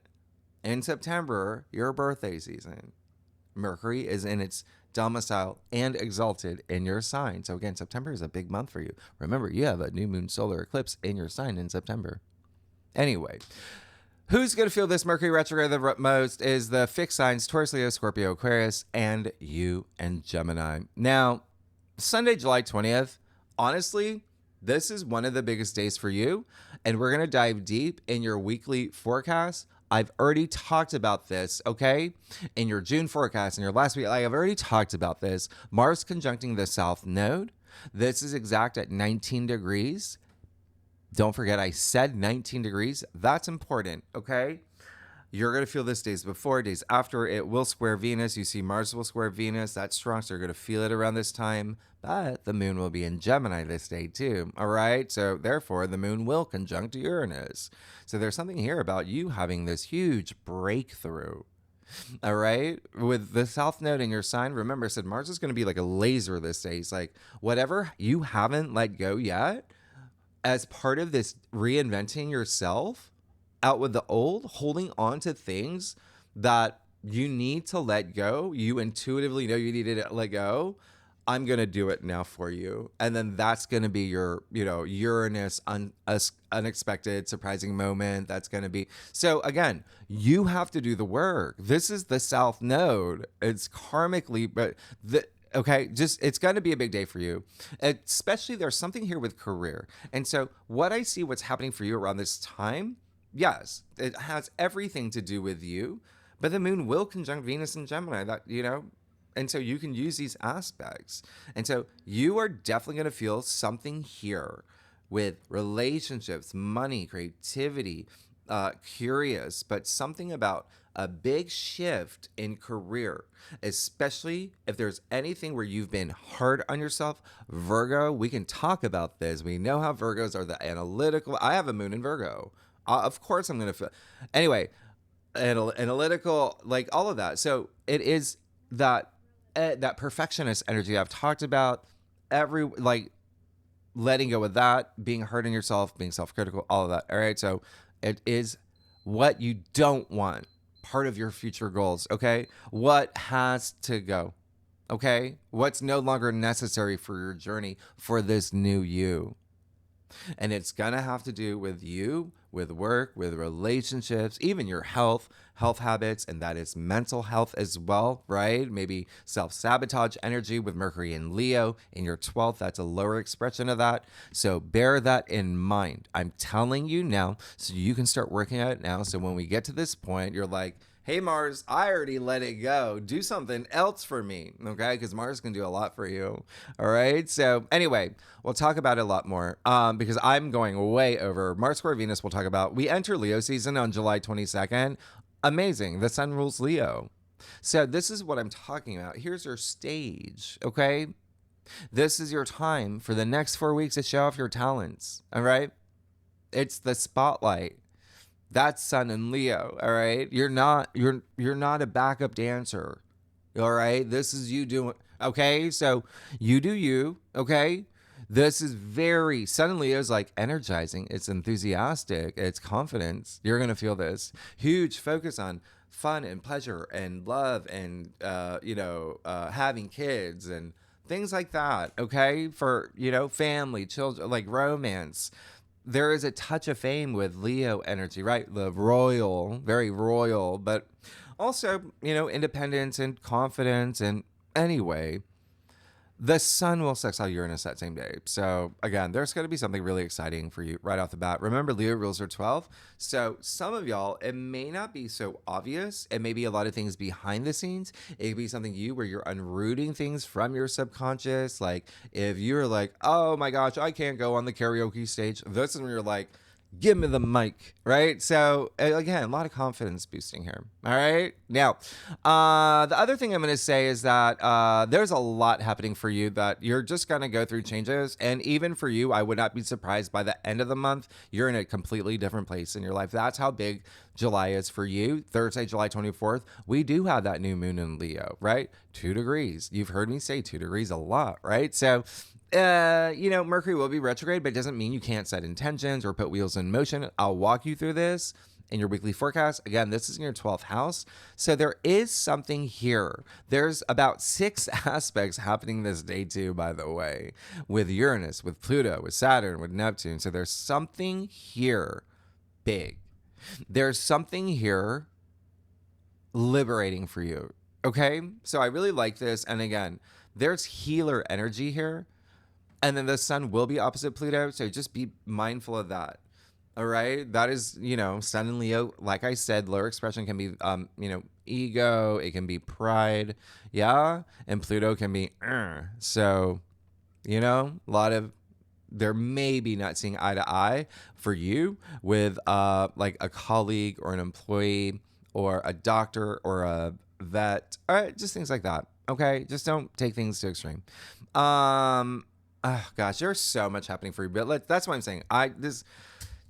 in September, your birthday season. Mercury is in its domicile and exalted in your sign. So again, September is a big month for you. Remember, you have a new moon solar eclipse in your sign in September. Anyway, who's going to feel this Mercury retrograde the most is the fixed signs, Taurus, Leo, Scorpio, Aquarius, and you and Gemini. Now, Sunday, July 20th, honestly, this is one of the biggest days for you, and we're going to dive deep in your weekly forecast. I've already talked about this, okay? In your June forecast, in your last week, I've already talked about this. Mars conjuncting the South Node. This is exact at 19 degrees. Don't forget, I said 19 degrees. That's important, okay? You're going to feel this days before, days after. It will square Venus. You see Mars will square Venus. That's strong, so you're going to feel it around this time. But the moon will be in Gemini this day too, all right? So therefore, the moon will conjunct Uranus. So there's something here about you having this huge breakthrough, all right? With the South Node in your sign, remember, I said Mars is going to be like a laser this day. It's like whatever you haven't let go yet, as part of this reinventing yourself out with the old, holding on to things that you need to let go, you intuitively know you need to let go, I'm going to do it now for you. And then that's going to be your, Uranus unexpected, surprising moment. That's going to be. So again, you have to do the work. This is the South Node. It's karmically, but okay, it's going to be a big day for you. Especially there's something here with career. And so what's happening for you around this time, yes, it has everything to do with you, but the moon will conjunct Venus and Gemini, and so you can use these aspects. And so you are definitely going to feel something here with relationships, money, creativity, curious, but something about a big shift in career, especially if there's anything where you've been hard on yourself. Virgo, we can talk about this. We know how Virgos are the analytical. I have a moon in Virgo. Of course I'm going to feel. Anyway, analytical, like all of that. So it is that perfectionist energy I've talked about, letting go of that, being hard on yourself, being self-critical, all of that. All right. So it is what you don't want, part of your future goals. Okay. What has to go? Okay. What's no longer necessary for your journey for this new you? And it's going to have to do with you, with work, with relationships, even your health habits, and that is mental health as well, right? Maybe self-sabotage energy with Mercury in Leo in your 12th. That's a lower expression of that. So bear that in mind. I'm telling you now, so you can start working at it now. So when we get to this point, you're like, hey, Mars, I already let it go. Do something else for me, okay? Because Mars can do a lot for you, all right? So anyway, we'll talk about it a lot more because I'm going way over. Mars square Venus we'll talk about. We enter Leo season on July 22nd. Amazing. The sun rules Leo. So this is what I'm talking about. Here's your stage, okay? This is your time for the next 4 weeks to show off your talents, all right? It's the spotlight. That's Sun and Leo, all right? You're not a backup dancer, all right? This is you doing, okay? So you do you, okay? This is very, Sun and Leo is like energizing. It's enthusiastic. It's confidence. You're going to feel this. Huge focus on fun and pleasure and love and, having kids and things like that, okay? For, family, children, like romance. There is a touch of fame with Leo energy, right? The royal, very royal, but also, independence and confidence. And anyway, The sun will sextile Uranus that same day. So again, there's going to be something really exciting for you right off the bat. Remember, Leo rules are 12. So some of y'all, it may not be so obvious. It may be a lot of things behind the scenes. It could be something where you're unrooting things from your subconscious. Like if you're like, oh my gosh, I can't go on the karaoke stage. This is when you're like, give me the mic, right? So again, a lot of confidence boosting here. All right. Now, the other thing I'm going to say is that there's a lot happening for you that you're just going to go through changes. And even for you, I would not be surprised by the end of the month, you're in a completely different place in your life. That's how big July is for you. Thursday, July 24th, we do have that new moon in Leo, right? 2 degrees. You've heard me say 2 degrees a lot, right? So Mercury will be retrograde, but it doesn't mean you can't set intentions or put wheels in motion. I'll walk you through this in your weekly forecast. Again, this is in your 12th house. So there is something here. There's about 6 aspects happening this day too, by the way, with Uranus, with Pluto, with Saturn, with Neptune. So there's something here big. There's something here liberating for you. Okay. So I really like this. And again, there's healer energy here. And then the sun will be opposite Pluto. So just be mindful of that. All right. That is, sun in Leo. Like I said, lower expression can be, ego. It can be pride. Yeah. And Pluto can be, so, a lot of, there may be not seeing eye to eye for you with, like a colleague or an employee or a doctor or a vet. All right. Just things like that. Okay. Just don't take things to extreme. Oh gosh, there's so much happening for you, but that's what I'm saying. This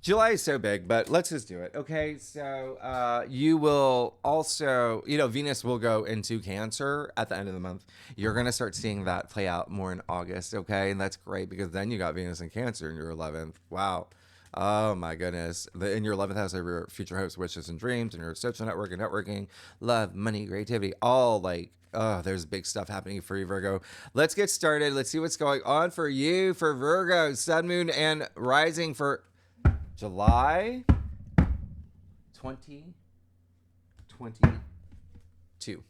July is so big, but let's just do it. Okay. So, you will also, Venus will go into Cancer at the end of the month. You're going to start seeing that play out more in August. Okay. And that's great because then you got Venus in Cancer in your 11th. Wow. Oh my goodness. In your 11th house of your future hopes, wishes, and dreams, and your social network and networking, love, money, creativity, all like, oh, there's big stuff happening for you, Virgo. Let's get started. Let's see what's going on for you, for Virgo, Sun, Moon, and Rising for July 2022.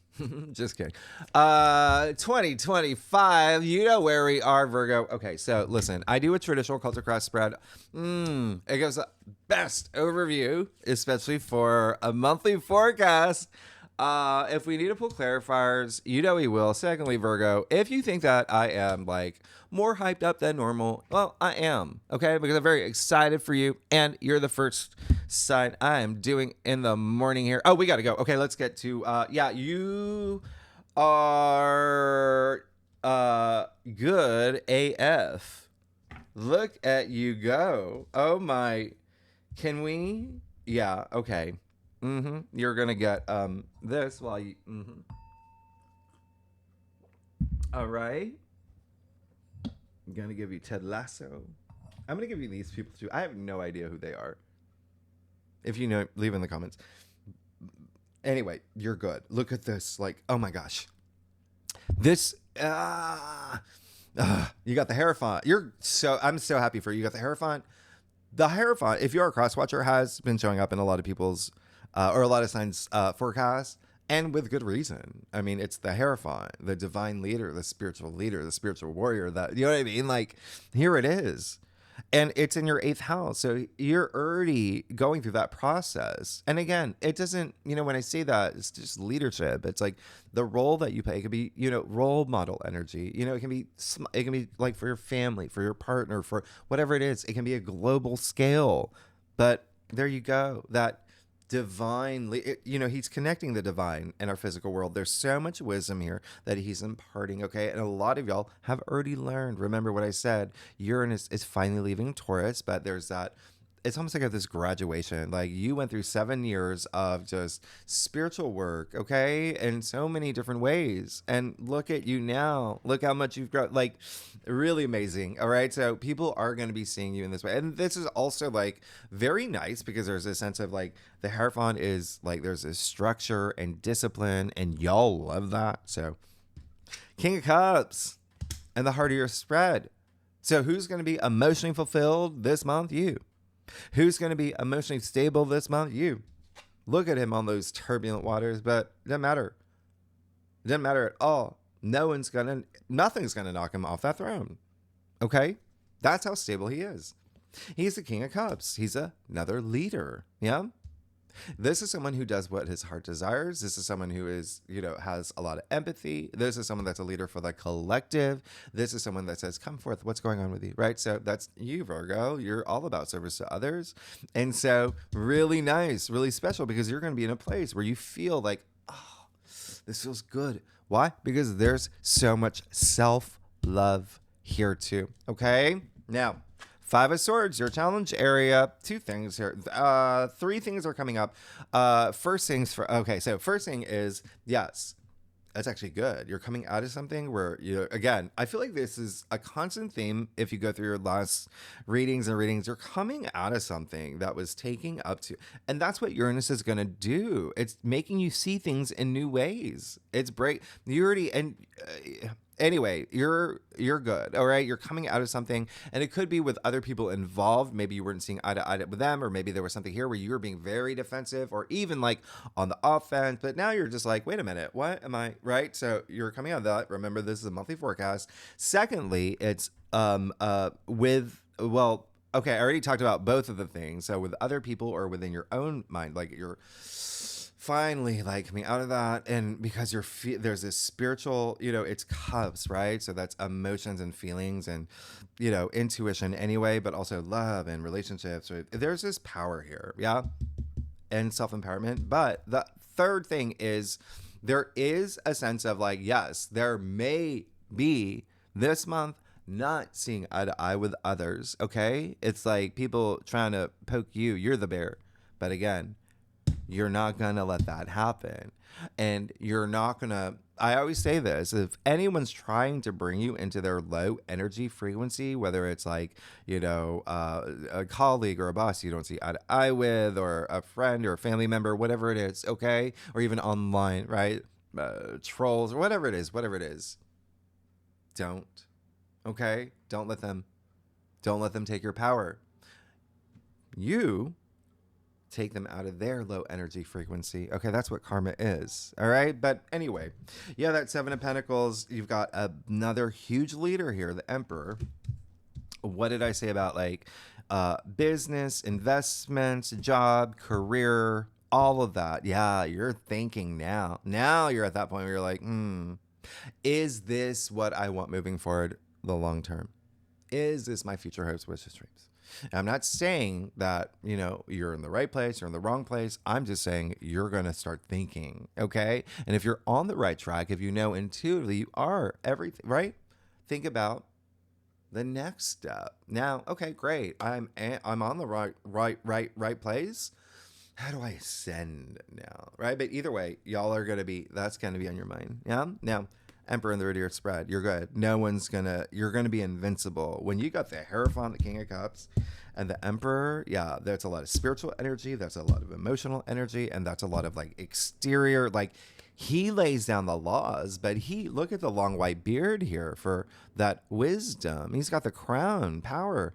Just kidding. 2025. You know where we are, Virgo. Okay, so listen, I do a traditional culture cross spread. It gives a best overview, especially for a monthly forecast. If we need to pull clarifiers, we will. Secondly, Virgo, if you think that I am like more hyped up than normal, well, I am, okay? Because I'm very excited for you, and you're the first sign I am doing in the morning here. Oh, we got to go. Okay, let's get to, you are good AF. Look at you go. Oh my, can we? Yeah, okay. You're gonna get this while you. All right. I'm gonna give you Ted Lasso. I'm gonna give you these people too. I have no idea who they are. If you know, leave in the comments. Anyway, you're good. Look at this. Like, oh my gosh. This. You got the Hierophant. I'm so happy for you. You got the Hierophant. The Hierophant, if you're a cross watcher, has been showing up in a lot of people's or a lot of signs forecasts, and with good reason. I mean, it's the Hierophant, the divine leader, the spiritual warrior. That, you know what I mean? Like, here it is, and it's in your 8th house, so you're already going through that process. And again, it doesn't, when I say that, it's just leadership. It's like the role that you play. It could be, role model energy. It can be like for your family, for your partner, for whatever it is. It can be a global scale. But there you go. That divine, he's connecting the divine and our physical world. There's so much wisdom here that he's imparting. Okay. And a lot of y'all have already learned. Remember what I said, Uranus is finally leaving Taurus, but there's that, it's almost like this graduation. Like, you went through 7 years of just spiritual work, okay, in so many different ways. And look at you now. Look how much you've grown. Like, really amazing. All right. So people are going to be seeing you in this way. And this is also like very nice because there's a sense of like the Hierophant is like, there's this structure and discipline, and y'all love that. So King of Cups and the heart of your spread. So who's going to be emotionally fulfilled this month? You. Who's going to be emotionally stable this month? You. Look at him on those turbulent waters, but it doesn't matter. It doesn't matter at all. Nothing's gonna knock him off that throne. Okay? That's how stable he is. He's the King of Cups. He's another leader. Yeah? This is someone who does what his heart desires. This is someone who is, has a lot of empathy. This is someone that's a leader for the collective. This is someone that says, come forth, what's going on with you, right? So that's you, Virgo. You're all about service to others. And so really nice, really special, because you're going to be in a place where you feel like, oh, this feels good. Why? Because there's so much self-love here too. Okay? Now, Five of Swords, your challenge area. Two things here. Three things are coming up. First thing is, yes, that's actually good. You're coming out of something where, again, I feel like this is a constant theme. If you go through your last readings, you're coming out of something that was taking up to, and that's what Uranus is going to do. It's making you see things in new ways. It's anyway, you're good. All right. You're coming out of something, and it could be with other people involved. Maybe you weren't seeing eye to eye with them, or maybe there was something here where you were being very defensive or even like on the offense. But now you're just like, wait a minute, what am I? Right. So you're coming out of that. Remember, this is a monthly forecast. Secondly, it's okay, I already talked about both of the things. So with other people or within your own mind, like you're finally like coming out of that, and because there's this spiritual, it's cups, right? So that's emotions and feelings and intuition anyway, but also love and relationships, right? There's this power here, yeah, and self-empowerment. But the third thing is there is a sense of like, yes, there may be this month not seeing eye to eye with others. Okay, it's like people trying to poke you're the bear, but again, you're not going to let that happen. And you're not going to, I always say this, if anyone's trying to bring you into their low energy frequency, whether it's like, a colleague or a boss you don't see eye to eye with, or a friend or a family member, whatever it is, okay? Or even online, right? Trolls or whatever it is. Don't, okay? Don't let them take your power. You take them out of their low energy frequency. Okay, that's what karma is. All right. But anyway, yeah, that Seven of Pentacles, you've got another huge leader here, the Emperor. What did I say about like business, investments, job, career, all of that? Yeah, you're thinking now. Now you're at that point where you're like, is this what I want moving forward the long term? Is this my future hopes, wishes, dreams? And I'm not saying that, you're in the right place or in the wrong place. I'm just saying you're going to start thinking, okay? And if you're on the right track, if you know intuitively you are everything, right? Think about the next step. Now, okay, great. I'm on the right place. How do I ascend now, right? But either way, that's going to be on your mind. Yeah? Now, Emperor in the Reader spread, you're good. You're gonna be invincible. When you got the Hierophant, the King of Cups, and the Emperor, yeah, that's a lot of spiritual energy, that's a lot of emotional energy, and that's a lot of like exterior, like he lays down the laws, but look at the long white beard here for that wisdom. He's got the crown, power,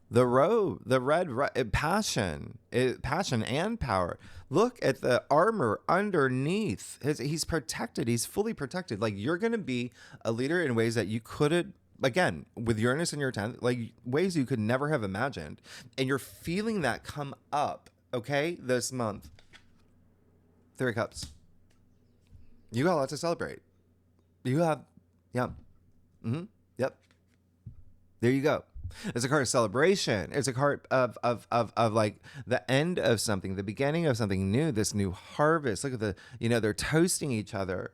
the robe, the red passion and power. Look at the armor underneath. He's protected. He's fully protected. Like you're going to be a leader in ways that you couldn't, again, with Uranus in your 10th, like ways you could never have imagined. And you're feeling that come up, okay, this month. Three of Cups. You got a lot to celebrate. You have, yeah. Yep. There you go. It's a card of celebration. It's a card of like the end of something, the beginning of something new, this new harvest. Look at they're toasting each other.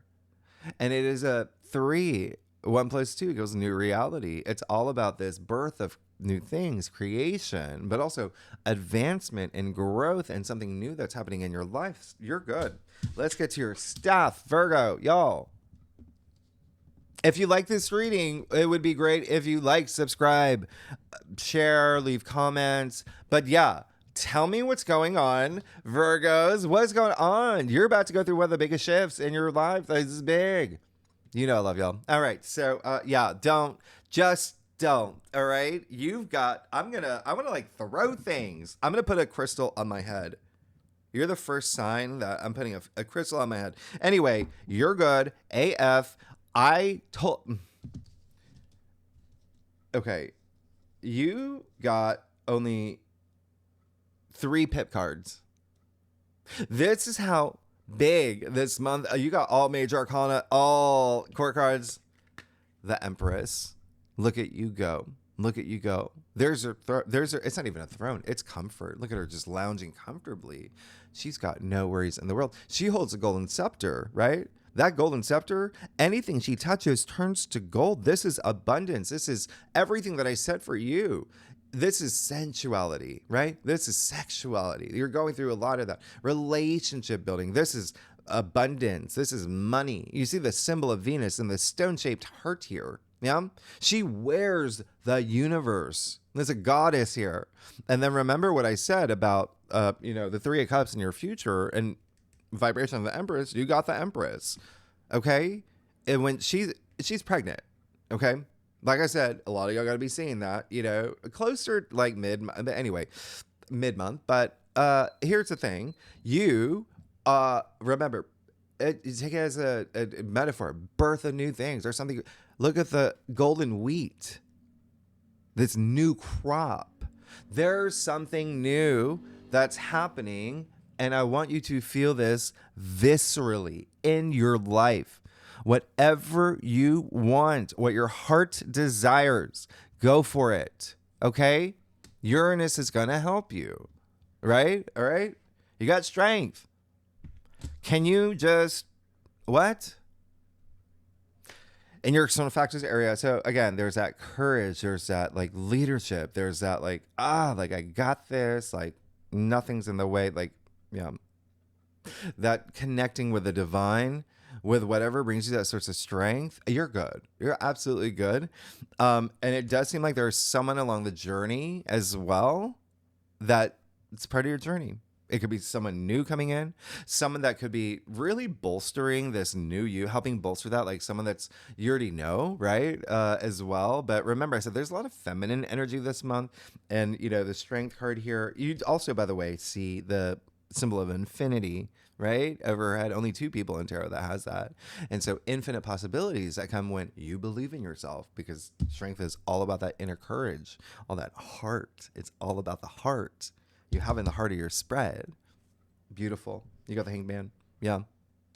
And it is a 3. 1 + 2 equals new reality. It's all about this birth of new things, creation, but also advancement and growth and something new that's happening in your life. You're good. Let's get to your stuff, Virgo, y'all. If you like this reading, it would be great if you subscribe, share, leave comments. But yeah, tell me what's going on, Virgos. What's going on? You're about to go through one of the biggest shifts in your life. This is big. I love y'all. All right. So don't. All right. I want to throw things. I'm going to put a crystal on my head. You're the first sign that I'm putting a crystal on my head. Anyway, you're good. AF. I told. Okay, you got only 3 pip cards. This is how big this month. You got all major arcana, all court cards. The Empress. Look at you go. Look at you go. There's her. It's not even a throne. It's comfort. Look at her just lounging comfortably. She's got no worries in the world. She holds a golden scepter, right? That golden scepter, anything she touches turns to gold. This is abundance. This is everything that I said for you. This is sensuality, right? This is sexuality. You're going through a lot of that. Relationship building. This is abundance. This is money. You see the symbol of Venus and the stone-shaped heart here. Yeah. She wears the universe. There's a goddess here. And then remember what I said about, the 3 of Cups in your future and vibration of the Empress. You got the Empress. Okay. And when she's pregnant. Okay. Like I said, a lot of y'all got to be seeing that, closer like mid-month. But here's the thing. You remember, take it as a metaphor, birth of new things or something. Look at the golden wheat, this new crop. There's something new that's happening, and I want you to feel this viscerally in your life. Whatever you want, what your heart desires, go for it, okay? Uranus is going to help you, right? All right? You got strength. Can you just, what? In your external factors area. So again, there's that courage. There's that like leadership. There's that like I got this. Like nothing's in the way. Like, yeah. That connecting with the divine, with whatever brings you that source of strength. You're good. You're absolutely good. And it does seem like there's someone along the journey as well that it's part of your journey. It could be someone new coming in, someone that could be really bolstering this new you, helping bolster that, like someone that's you already know, right? As well. But remember, I said there's a lot of feminine energy this month. And, the strength card here. You also, by the way, see the symbol of infinity, right? Overhead. Only 2 people in tarot that has that. And so infinite possibilities that come when you believe in yourself, because strength is all about that inner courage, all that heart. It's all about the heart. You have in the heart of your spread. Beautiful. You got the Hanged Man. Yeah.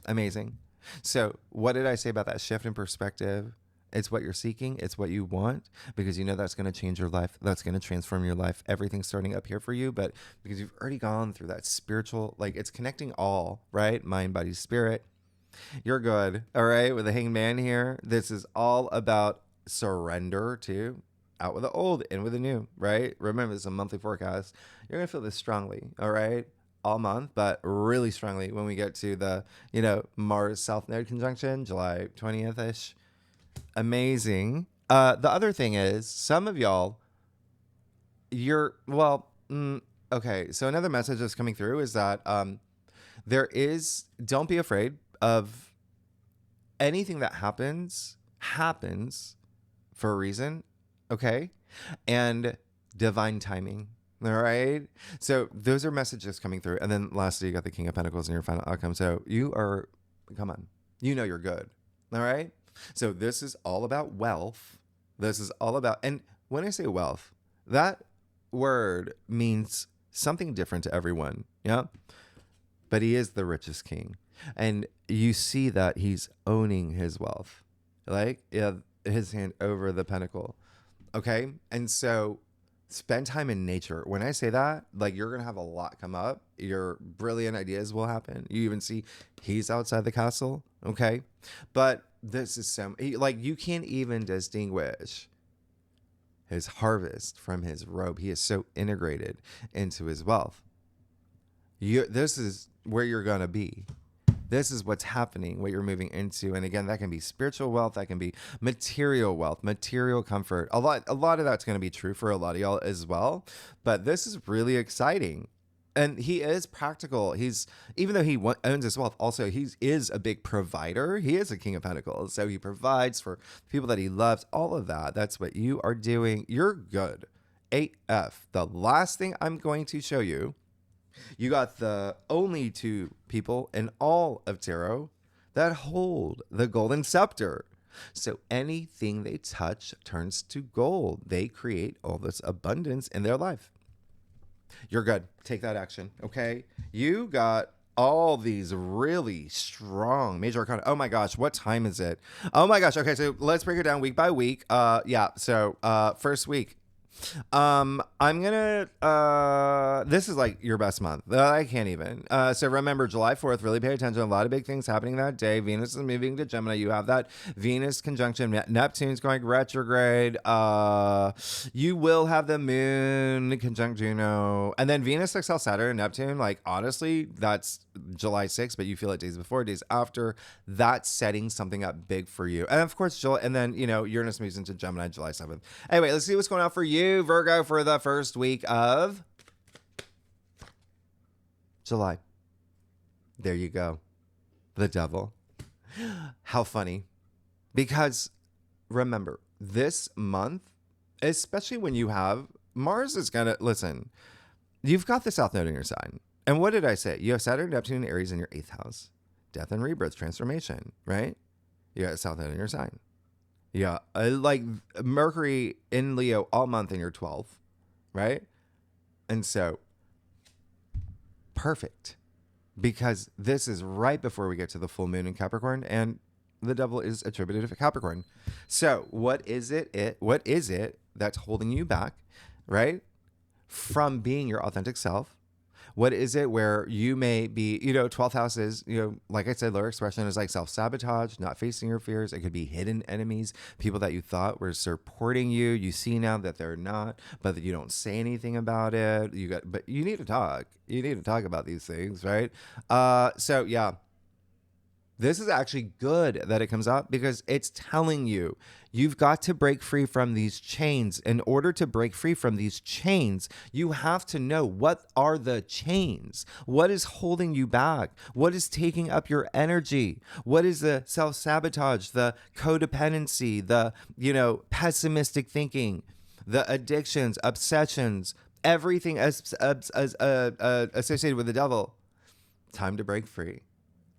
Amazing. So what did I say about that shift in perspective? It's what you're seeking. It's what you want, because that's going to change your life. That's going to transform your life. Everything's starting up here for you, but because you've already gone through that spiritual, like it's connecting all, right? Mind, body, spirit. You're good. All right. With the Hanged Man here, this is all about surrender to. Out with the old, in with the new, right? Remember, this is a monthly forecast. You're going to feel this strongly, all right? All month, but really strongly when we get to the, Mars South Node conjunction, July 20th-ish. Amazing. The other thing is, some of y'all, okay. So another message that's coming through is that don't be afraid of anything that happens for a reason. Okay. And divine timing. All right. So those are messages coming through. And then lastly, you got the King of Pentacles in your final outcome. So come on, you're good. All right. So this is all about wealth. This is all about, and when I say wealth, that word means something different to everyone. Yeah. But he is the richest king. And you see that he's owning his wealth, like his hand over the pentacle. Okay. And so spend time in nature. When I say that, like you're going to have a lot come up. Your brilliant ideas will happen. You even see he's outside the castle. Okay. But this is you can't even distinguish his harvest from his robe. He is so integrated into his wealth. This is where you're going to be. This is what's happening, what you're moving into. And again, that can be spiritual wealth. That can be material wealth, material comfort. A lot of that's going to be true for a lot of y'all as well. But this is really exciting. And he is practical. Even though he owns his wealth, also he is a big provider. He is a King of Pentacles. So he provides for people that he loves, all of that. That's what you are doing. You're good. AF. The last thing I'm going to show you, you got the only 2 people in all of tarot that hold the golden scepter. So anything they touch turns to gold. They create all this abundance in their life. You're good. Take that action. Okay. You got all these really strong major arcana. Oh my gosh, what time is it? Oh my gosh. Okay, so let's break it down week by week. Yeah. So first week. I'm gonna this is like your best month. I can't even. So remember July 4th, really pay attention. A lot of big things happening that day. Venus is moving to Gemini. You have that Venus conjunction. Neptune's going retrograde. You will have the moon conjunct Juno. And then Venus excels Saturn and Neptune. Like honestly, that's July 6th, but you feel it days before, days after. That's setting something up big for you. And of course, and then Uranus moves into Gemini July 7th. Anyway, let's see what's going on for you, Virgo, for the first week of July. There you go. The devil. How funny. Because remember, this month, especially when you have Mars is going to, listen, you've got the South Node in your sign. And what did I say? You have Saturn, Neptune, and Aries in your 8th house. Death and rebirth, transformation, right? You got South Node in your sign. Yeah, like Mercury in Leo all month in your 12th, right? And so, perfect. Because this is right before we get to the full moon in Capricorn, and the devil is attributed to Capricorn. So, what is it that's holding you back, right? From being your authentic self? What is it where you may be, 12th house is, like I said, lower expression is like self-sabotage, not facing your fears. It could be hidden enemies, people that you thought were supporting you. You see now that they're not, but you don't say anything about it. But you need to talk. You need to talk about these things, right? So yeah. This is actually good that it comes out because it's telling you you've got to break free from these chains. In order to break free from these chains, you have to know what are the chains? What is holding you back? What is taking up your energy? What is the self-sabotage, the codependency, the, pessimistic thinking, the addictions, obsessions, everything associated with the devil? Time to break free.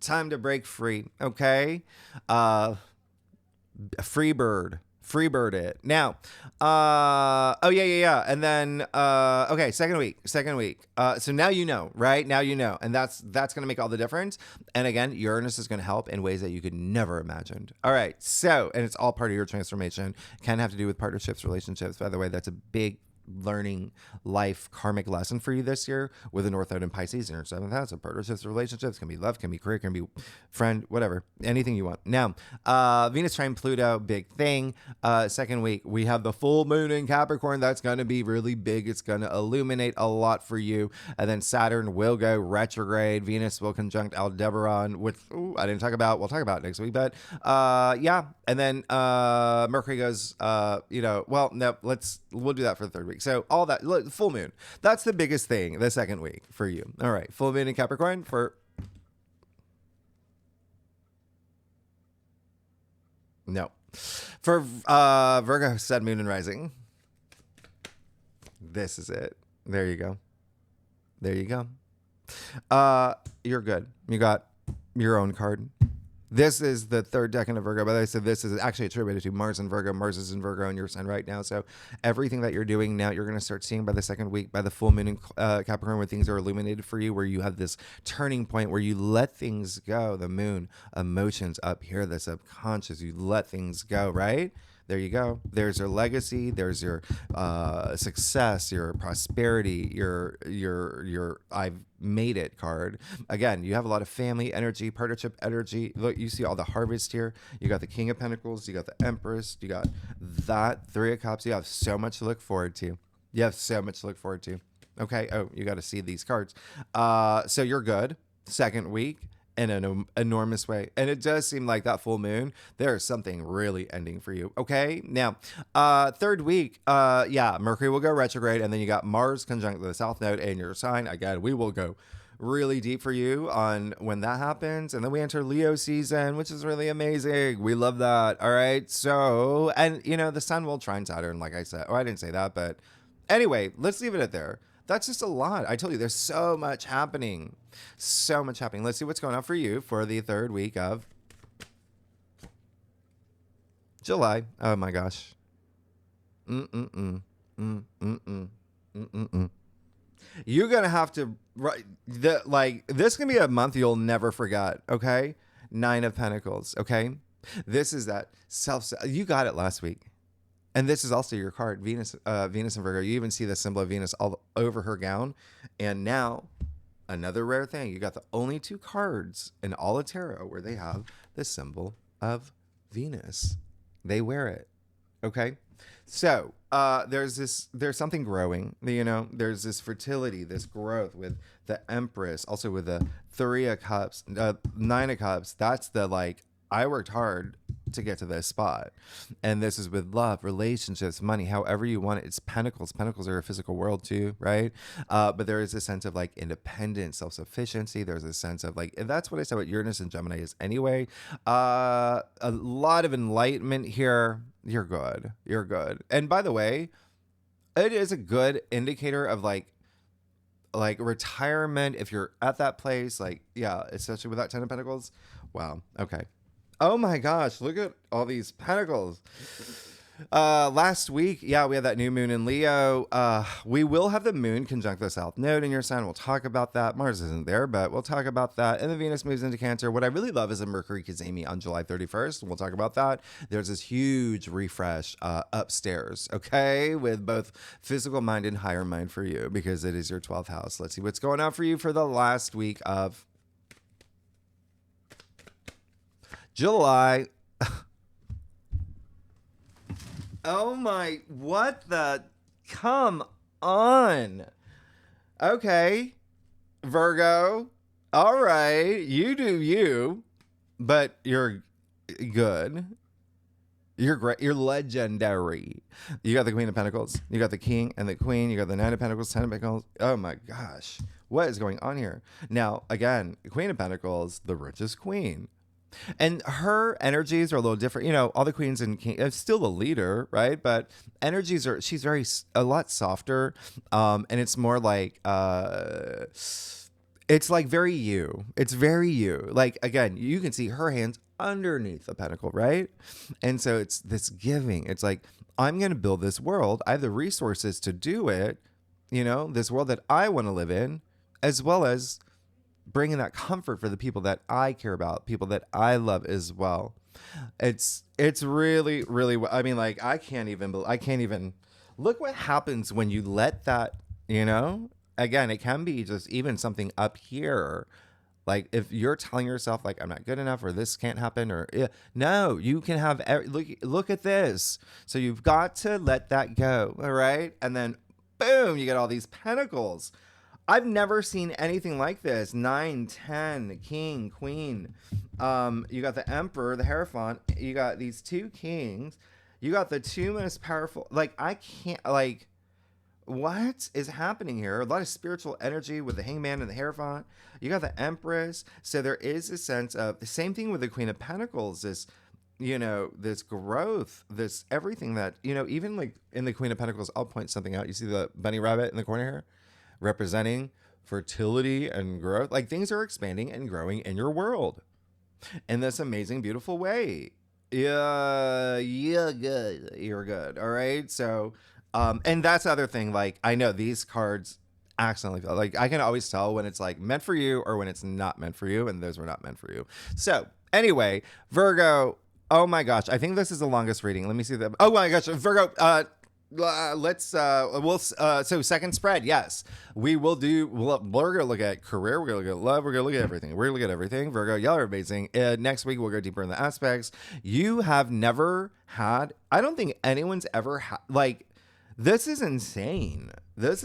Time to break free, okay? Free bird it. Now, yeah. And then, okay, second week. So now you know, right? Now you know. And that's going to make all the difference. And again, Uranus is going to help in ways that you could never imagined. All right, so, and it's all part of your transformation. Can have to do with partnerships, relationships. By the way, that's a big learning life karmic lesson for you this year with the North Node in Pisces in your 7th house. So partnerships, relationships, can be love, can be career, can be friend, whatever, anything you want. Now, Venus trine Pluto, big thing. Second week, we have the full moon in Capricorn. That's going to be really big. It's going to illuminate a lot for you. And then Saturn will go retrograde. Venus will conjunct Aldebaran, which I didn't talk about. We'll talk about next week, but yeah. And then Mercury goes, we'll do that for the third week. So all that, look, full moon, that's the biggest thing the second week for you. All right, full moon in Capricorn for Virgo, sun, moon, and rising. This is it. There you go. You're good. You got your own card. This is the third decan of Virgo, but I said this is actually attributed to Mars and Virgo. Mars is in Virgo in your sign right now. So everything that you're doing now, you're going to start seeing by the second week, by the full moon in Capricorn, when things are illuminated for you, where you have this turning point where you let things go. The moon, emotions up here, the subconscious, you let things go, right? There you go. There's your legacy. There's your success, your prosperity, your I've made it card. Again, you have a lot of family energy, partnership energy. Look, you see all the harvest here. You got the King of Pentacles. You got the Empress. You got that Three of Cups. You have so much to look forward to. Okay. Oh, you got to see these cards. So you're good. Second week. In an enormous way. And it does seem like that full moon, there's something really ending for you. Okay. Now, third week, Mercury will go retrograde, and then you got Mars conjunct the South Node in your sign. Again, we will go really deep for you on when that happens. And then we enter Leo season, which is really amazing. We love that. All right. So, and the sun will trine Saturn, like I said. Oh, I didn't say that, but anyway, let's leave it at there. That's just a lot. I told you there's so much happening. Let's see what's going on for you for the third week of July. Oh my gosh. Mm-mm-mm. Mm-mm-mm. Mm-mm-mm. You're gonna have to write this can be a month you'll never forget. Okay, Nine of Pentacles. Okay, this is that self. You got it last week, and this is also your card, Venus. Venus and Virgo. You even see the symbol of Venus all over her gown, and now another rare thing. You got the only two cards in all of tarot where they have the symbol of Venus. They wear it. Okay. So there's something growing, there's this fertility, this growth with the Empress, also with the Three of Cups, Nine of Cups. That's the I worked hard to get to this spot. And this is with love, relationships, money, however you want it. It's pentacles. Pentacles are a physical world too, right? But there is a sense of independence, self-sufficiency. There's a sense of and that's what I said what Uranus and Gemini is anyway. A lot of enlightenment here. You're good. You're good. And by the way, it is a good indicator of retirement if you're at that place. Yeah, especially with that Ten of Pentacles. Wow. Okay. Oh my gosh, look at all these pentacles. Last week, yeah, we had that new moon in Leo. We will have the moon conjunct the south node in your sign. We'll talk about that. Mars isn't there, but we'll talk about that. And the Venus moves into Cancer. What I really love is a Mercury Kazemi on July 31st. We'll talk about that. There's this huge refresh upstairs, okay, with both physical mind and higher mind for you because it is your 12th house. Let's see what's going on for you for the last week of July. Oh my, what the, come on. Okay, Virgo. All right, you do you, but you're good. You're great. You're legendary. You got the Queen of Pentacles. You got the King and the Queen. You got the Nine of Pentacles, Ten of Pentacles. Oh my gosh. What is going on here? Now, again, Queen of Pentacles, the richest queen. And her energies are a little different. All the queens and kings, still a leader, right? But energies she's a lot softer. And it's more it's very you. It's very you. Again, you can see her hands underneath the pentacle, right? And so it's this giving. It's I'm going to build this world. I have the resources to do it. This world that I want to live in, as well as bringing that comfort for the people that I care about, people that I love as well. It's really, really, I mean, I can't even look what happens when you let that, again, it can be just even something up here. If you're telling yourself I'm not good enough or this can't happen no, you can have, look at this. So you've got to let that go. All right. And then boom, you get all these pentacles. I've never seen anything like this. 9, 10, King, Queen. You got the Emperor, the Hierophant. You got these two kings. You got the two most powerful. I can't, what is happening here? A lot of spiritual energy with the Hangman and the Hierophant. You got the Empress. So there is a sense of the same thing with the Queen of Pentacles. This, this growth, this everything that, even in the Queen of Pentacles, I'll point something out. You see the bunny rabbit in the corner here? Representing fertility and growth. Things are expanding and growing in your world in this amazing, beautiful way. Yeah, good. You're good. All right. So, and that's the other thing. I know these cards accidentally feel I can always tell when it's meant for you or when it's not meant for you, and those were not meant for you. So anyway, Virgo. Oh my gosh, I think this is the longest reading. Let me see that. Oh my gosh, Virgo. So second spread, yes, we're gonna look at career, we're gonna look at love, we're gonna look at everything, Virgo. Y'all are amazing. Next week we'll go deeper in the aspects. You have never had, I don't think anyone's ever had, this is insane. But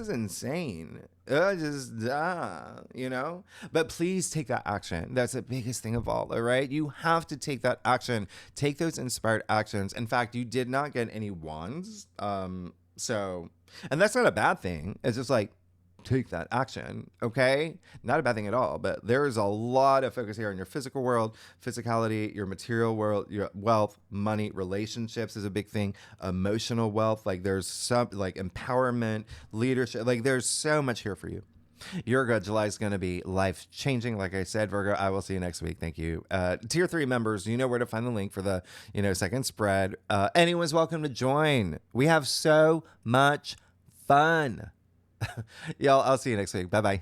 please take that action. That's the biggest thing of all right? You have to take that action. Take those inspired actions. In fact, you did not get any wands. And that's not a bad thing. It's just take that action, okay? Not a bad thing at all, but there is a lot of focus here on your physical world, physicality, your material world, your wealth, money, relationships is a big thing, emotional wealth, there's some, empowerment, leadership, there's so much here for you. You're good. July is going to be life changing. Like I said, Virgo, I will see you next week. Thank you. Tier 3 members, you know where to find the link for the, second spread. Anyone's welcome to join. We have so much fun. Y'all, I'll see you next week. Bye-bye.